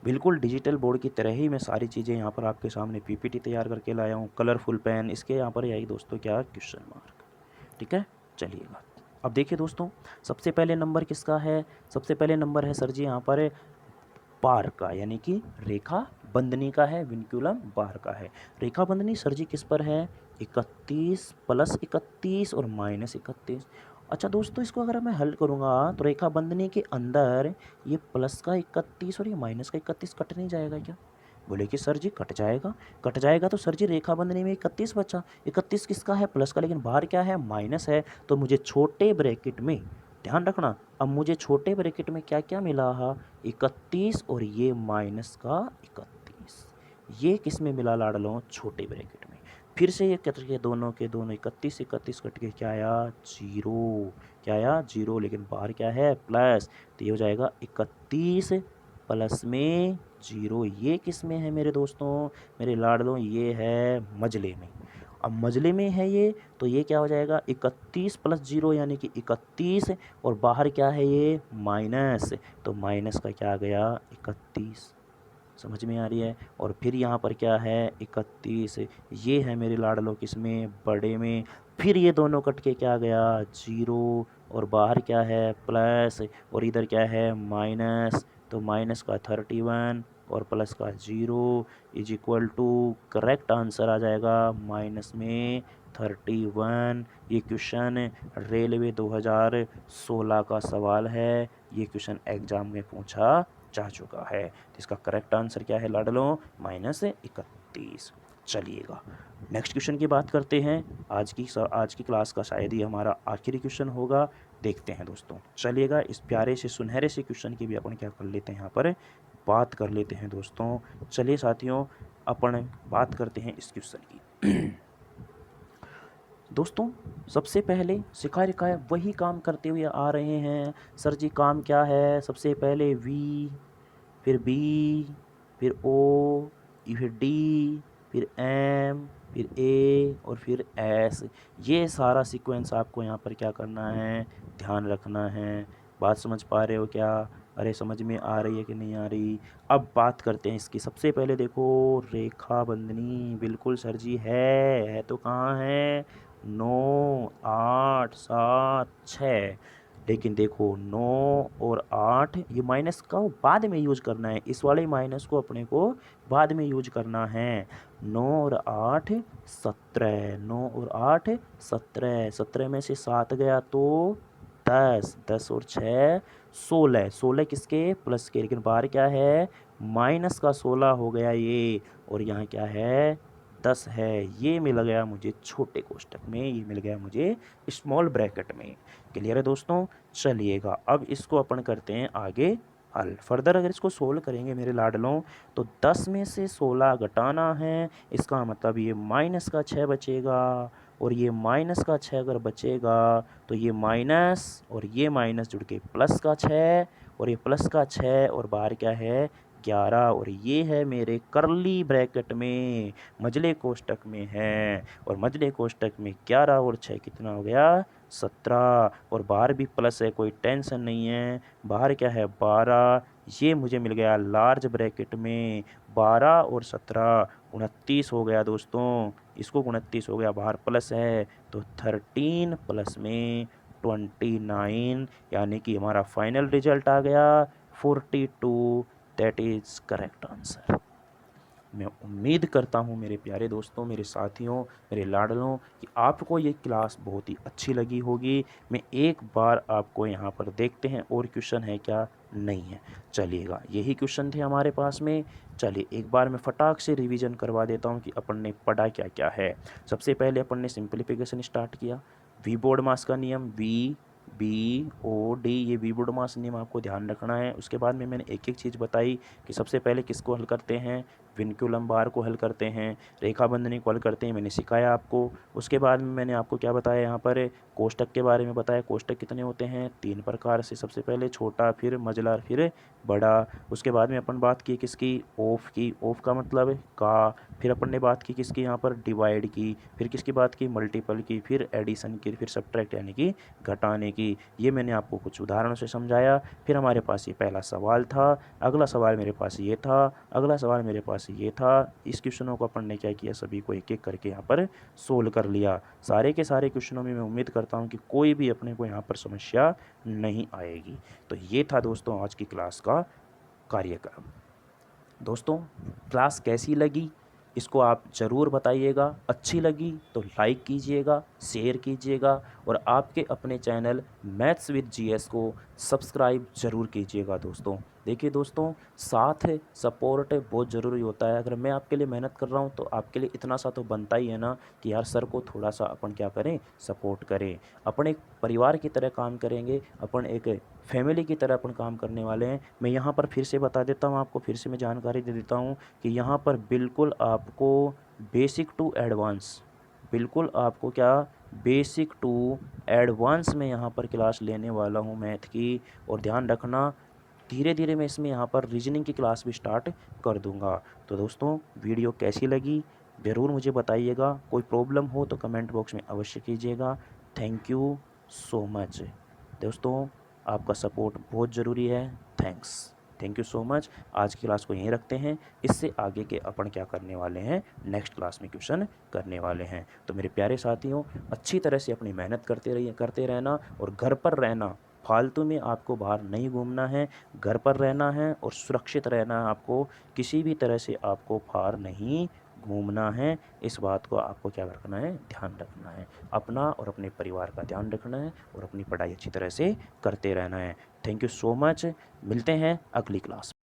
बिल्कुल डिजिटल बोर्ड की तरह ही मैं सारी चीज़ें यहाँ पर आपके सामने पीपीटी तैयार करके लाया हूँ, कलरफुल पेन, इसके यहाँ पर यही दोस्तों क्या, क्वेश्चन मार्क। ठीक है, चलिएगा। अब देखिए दोस्तों, सबसे पहले नंबर किसका है, सबसे पहले नंबर है सर जी यहाँ पर बार का, यानी कि रेखा बंधनी का है, विनक्यूलम बार का है। रेखा बंधनी सर जी किस पर है, 31 प्लस 31 और माइनस 31। अच्छा दोस्तों, इसको अगर मैं हल करूँगा तो रेखा बंधनी के अंदर ये प्लस का 31 और ये माइनस का 31 कट नहीं जाएगा क्या? बोले कि सर जी कट जाएगा। कट जाएगा तो सर जी रेखा बंधनी में 31 बचा। 31 किसका है, प्लस का, लेकिन बाहर क्या है, माइनस है। तो मुझे छोटे ब्रैकेट में, ध्यान रखना, अब मुझे छोटे ब्रैकेट में क्या क्या मिला है, 31 और ये माइनस का 31। ये किस में मिला लाडलों, छोटे ब्रैकेट में। फिर से ये कट के दोनों के दोनों 31 31 कट के क्या आया, 0। क्या आया, 0, लेकिन बाहर क्या है, प्लस। तो ये हो जाएगा 31 प्लस में 0। ये किस में है मेरे दोस्तों, मेरे लाडलों, ये है मजले में। अब मजले में है ये, तो ये क्या हो जाएगा, 31 प्लस 0 यानी कि 31, और बाहर क्या है, ये माइनस। तो माइनस का क्या आ गया, 31। समझ में आ रही है। और फिर यहाँ पर क्या है, 31। ये है मेरे लाडलों किसमें, बड़े में। फिर ये दोनों कट के क्या गया, 0, और बाहर क्या है, प्लस, और इधर क्या है, माइनस। तो माइनस का 31 और प्लस का 0 is equal to, correct answer आ जाएगा माइनस में 31। ये क्वेश्चन रेलवे 2016 का सवाल है। ये क्वेश्चन एग्जाम में पूछा जा चुका है। तो इसका करेक्ट आंसर क्या है लाडलों, -31। चलिएगा, नेक्स्ट क्वेश्चन की बात करते हैं। आज की क्लास का शायद ही हमारा आखिरी क्वेश्चन होगा। देखते हैं दोस्तों, चलिएगा, इस प्यारे से सुनहरे से क्वेश्चन की भी अपन क्या कर लेते हैं, यहाँ पर बात कर लेते हैं दोस्तों। चलिए साथियों, अपन बात करते हैं इस क्वेश्चन की। दोस्तों सबसे पहले सिखाए रिखाए वही काम करते हुए आ रहे हैं। सर जी काम क्या है, सबसे पहले वी, फिर बी, फिर ओ, फिर डी, फिर एम, फिर ए, और फिर एस। ये सारा सीक्वेंस आपको यहाँ पर क्या करना है, ध्यान रखना है। बात समझ पा रहे हो क्या, अरे समझ में आ रही है कि नहीं आ रही। अब बात करते हैं इसकी। सबसे पहले देखो, रेखा बंधनी, बिल्कुल सर जी है तो कहाँ है, 9 8 7 6। लेकिन देखो 9 और 8, ये माइनस का बाद में यूज करना है, इस वाले माइनस को अपने को बाद में यूज करना है। 9 और 8 17, 9 और 8 17, 17 में से 7 गया तो 10, 10 और 6 16, 16 किसके, प्लस के, लेकिन बाहर क्या है, माइनस का 16 हो गया ये, और यहाँ क्या है 10 है। ये मिल गया मुझे छोटे कोष्टक में, ये मिल गया मुझे स्मॉल ब्रैकेट में। क्लियर है दोस्तों? चलिएगा अब इसको अपन करते हैं आगे हल। फर्दर अगर इसको सोल्व करेंगे मेरे लाडलों, तो 10 में से 16 घटाना है, इसका मतलब ये माइनस का 6 बचेगा, और ये माइनस का 6 अगर बचेगा तो ये माइनस और ये माइनस जुड़ के प्लस का 6, और ये प्लस का 6 और बाहर क्या है 11, और ये है मेरे करली ब्रैकेट में, मजले कोष्टक में है, और मजले कोष्टक में 11 और 6 कितना हो गया 17, और बाहर भी प्लस है, कोई टेंशन नहीं है। बाहर क्या है 12, ये मुझे मिल गया लार्ज ब्रैकेट में, 12 और 17 29 हो गया दोस्तों। इसको 29 हो गया, बाहर प्लस है तो 13 प्लस में 29, यानी कि हमारा फाइनल रिजल्ट आ गया 42। That is correct answer. मैं उम्मीद करता हूँ मेरे प्यारे दोस्तों, मेरे साथियों, मेरे लाडलों, कि आपको ये क्लास बहुत ही अच्छी लगी होगी। मैं एक बार आपको यहाँ पर देखते हैं और क्वेश्चन है क्या नहीं है। चलिएगा यही क्वेश्चन थे हमारे पास में। चलिए एक बार मैं फटाक से रिवीजन करवा देता हूँ कि अपन ने पढ़ा क्या क्या है। सबसे पहले अपन ने सिंप्लीफिकेशन स्टार्ट किया, वी बोर्ड मास का नियम, वी बी ओ डी, ये वी बोर्ड मास नियम आपको ध्यान रखना है। उसके बाद में मैंने एक एक चीज़ बताई कि सबसे पहले किसको हल करते हैं, विनक्यूलम बार को हल करते हैं, रेखा बंधनी को हल करते हैं, मैंने सिखाया आपको। उसके बाद में मैंने आपको क्या बताया, यहाँ पर कोष्टक के बारे में बताया। कोष्टक कितने होते हैं, 3 प्रकार से, सबसे पहले छोटा, फिर मझला, फिर बड़ा। उसके बाद में अपन बात की किसकी, ऑफ की, ऑफ का मतलब का। फिर अपन ने बात की किसकी, यहाँ पर डिवाइड की। फिर किसकी बात की, मल्टीपल की। फिर एडिशन की। फिर सब्ट्रैक्ट यानी कि घटाने की। ये मैंने आपको कुछ उदाहरणों से समझाया। फिर हमारे पास ये पहला सवाल था, अगला सवाल मेरे पास ये था, अगला सवाल मेरे पास ये था। इस क्वेश्चनों को अपन ने क्या किया, सभी को एक एक करके यहाँ पर सोल्व कर लिया। सारे के सारे क्वेश्चनों में मैं उम्मीद करता हूँ कि कोई भी अपने को यहाँ पर समस्या नहीं आएगी। तो ये था दोस्तों आज की क्लास का कार्यक्रम। दोस्तों क्लास कैसी लगी इसको आप ज़रूर बताइएगा। अच्छी लगी तो लाइक कीजिएगा, शेयर कीजिएगा, और आपके अपने चैनल मैथ्स विद जीएस को सब्सक्राइब ज़रूर कीजिएगा दोस्तों। देखिए दोस्तों, साथ सपोर्ट बहुत ज़रूरी होता है। अगर मैं आपके लिए मेहनत कर रहा हूँ तो आपके लिए इतना सा तो बनता ही है ना कि यार सर को थोड़ा सा अपन क्या करें, सपोर्ट करें। अपन एक परिवार की तरह काम करेंगे, अपन एक फैमिली की तरह अपन काम करने वाले हैं। मैं यहाँ पर फिर से बता देता हूँ आपको, फिर से मैं जानकारी दे देता हूँ कि यहाँ पर बिल्कुल आपको बेसिक टू एडवांस, बिल्कुल आपको क्या, बेसिक टू एडवांस में यहाँ पर क्लास लेने वाला हूँ मैथ की। और ध्यान रखना, धीरे धीरे मैं इसमें यहाँ पर रीजनिंग की क्लास भी स्टार्ट कर दूँगा। तो दोस्तों वीडियो कैसी लगी ज़रूर मुझे बताइएगा। कोई प्रॉब्लम हो तो कमेंट बॉक्स में अवश्य कीजिएगा। थैंक यू सो मच दोस्तों, आपका सपोर्ट बहुत ज़रूरी है। Thank you so much. आज की क्लास को यहीं रखते हैं। इससे आगे के अपन क्या करने वाले हैं, नेक्स्ट क्लास में क्वेश्चन करने वाले हैं। तो मेरे प्यारे साथियों, अच्छी तरह से अपनी मेहनत करते रहना, और घर पर रहना। फालतू में आपको बाहर नहीं घूमना है, घर पर रहना है और सुरक्षित रहना है। आपको किसी भी तरह से आपको बाहर नहीं घूमना है। इस बात को आपको क्या रखना है, ध्यान रखना है। अपना और अपने परिवार का ध्यान रखना है, और अपनी पढ़ाई अच्छी तरह से करते रहना है। Thank you so much. मिलते हैं अगली क्लास में।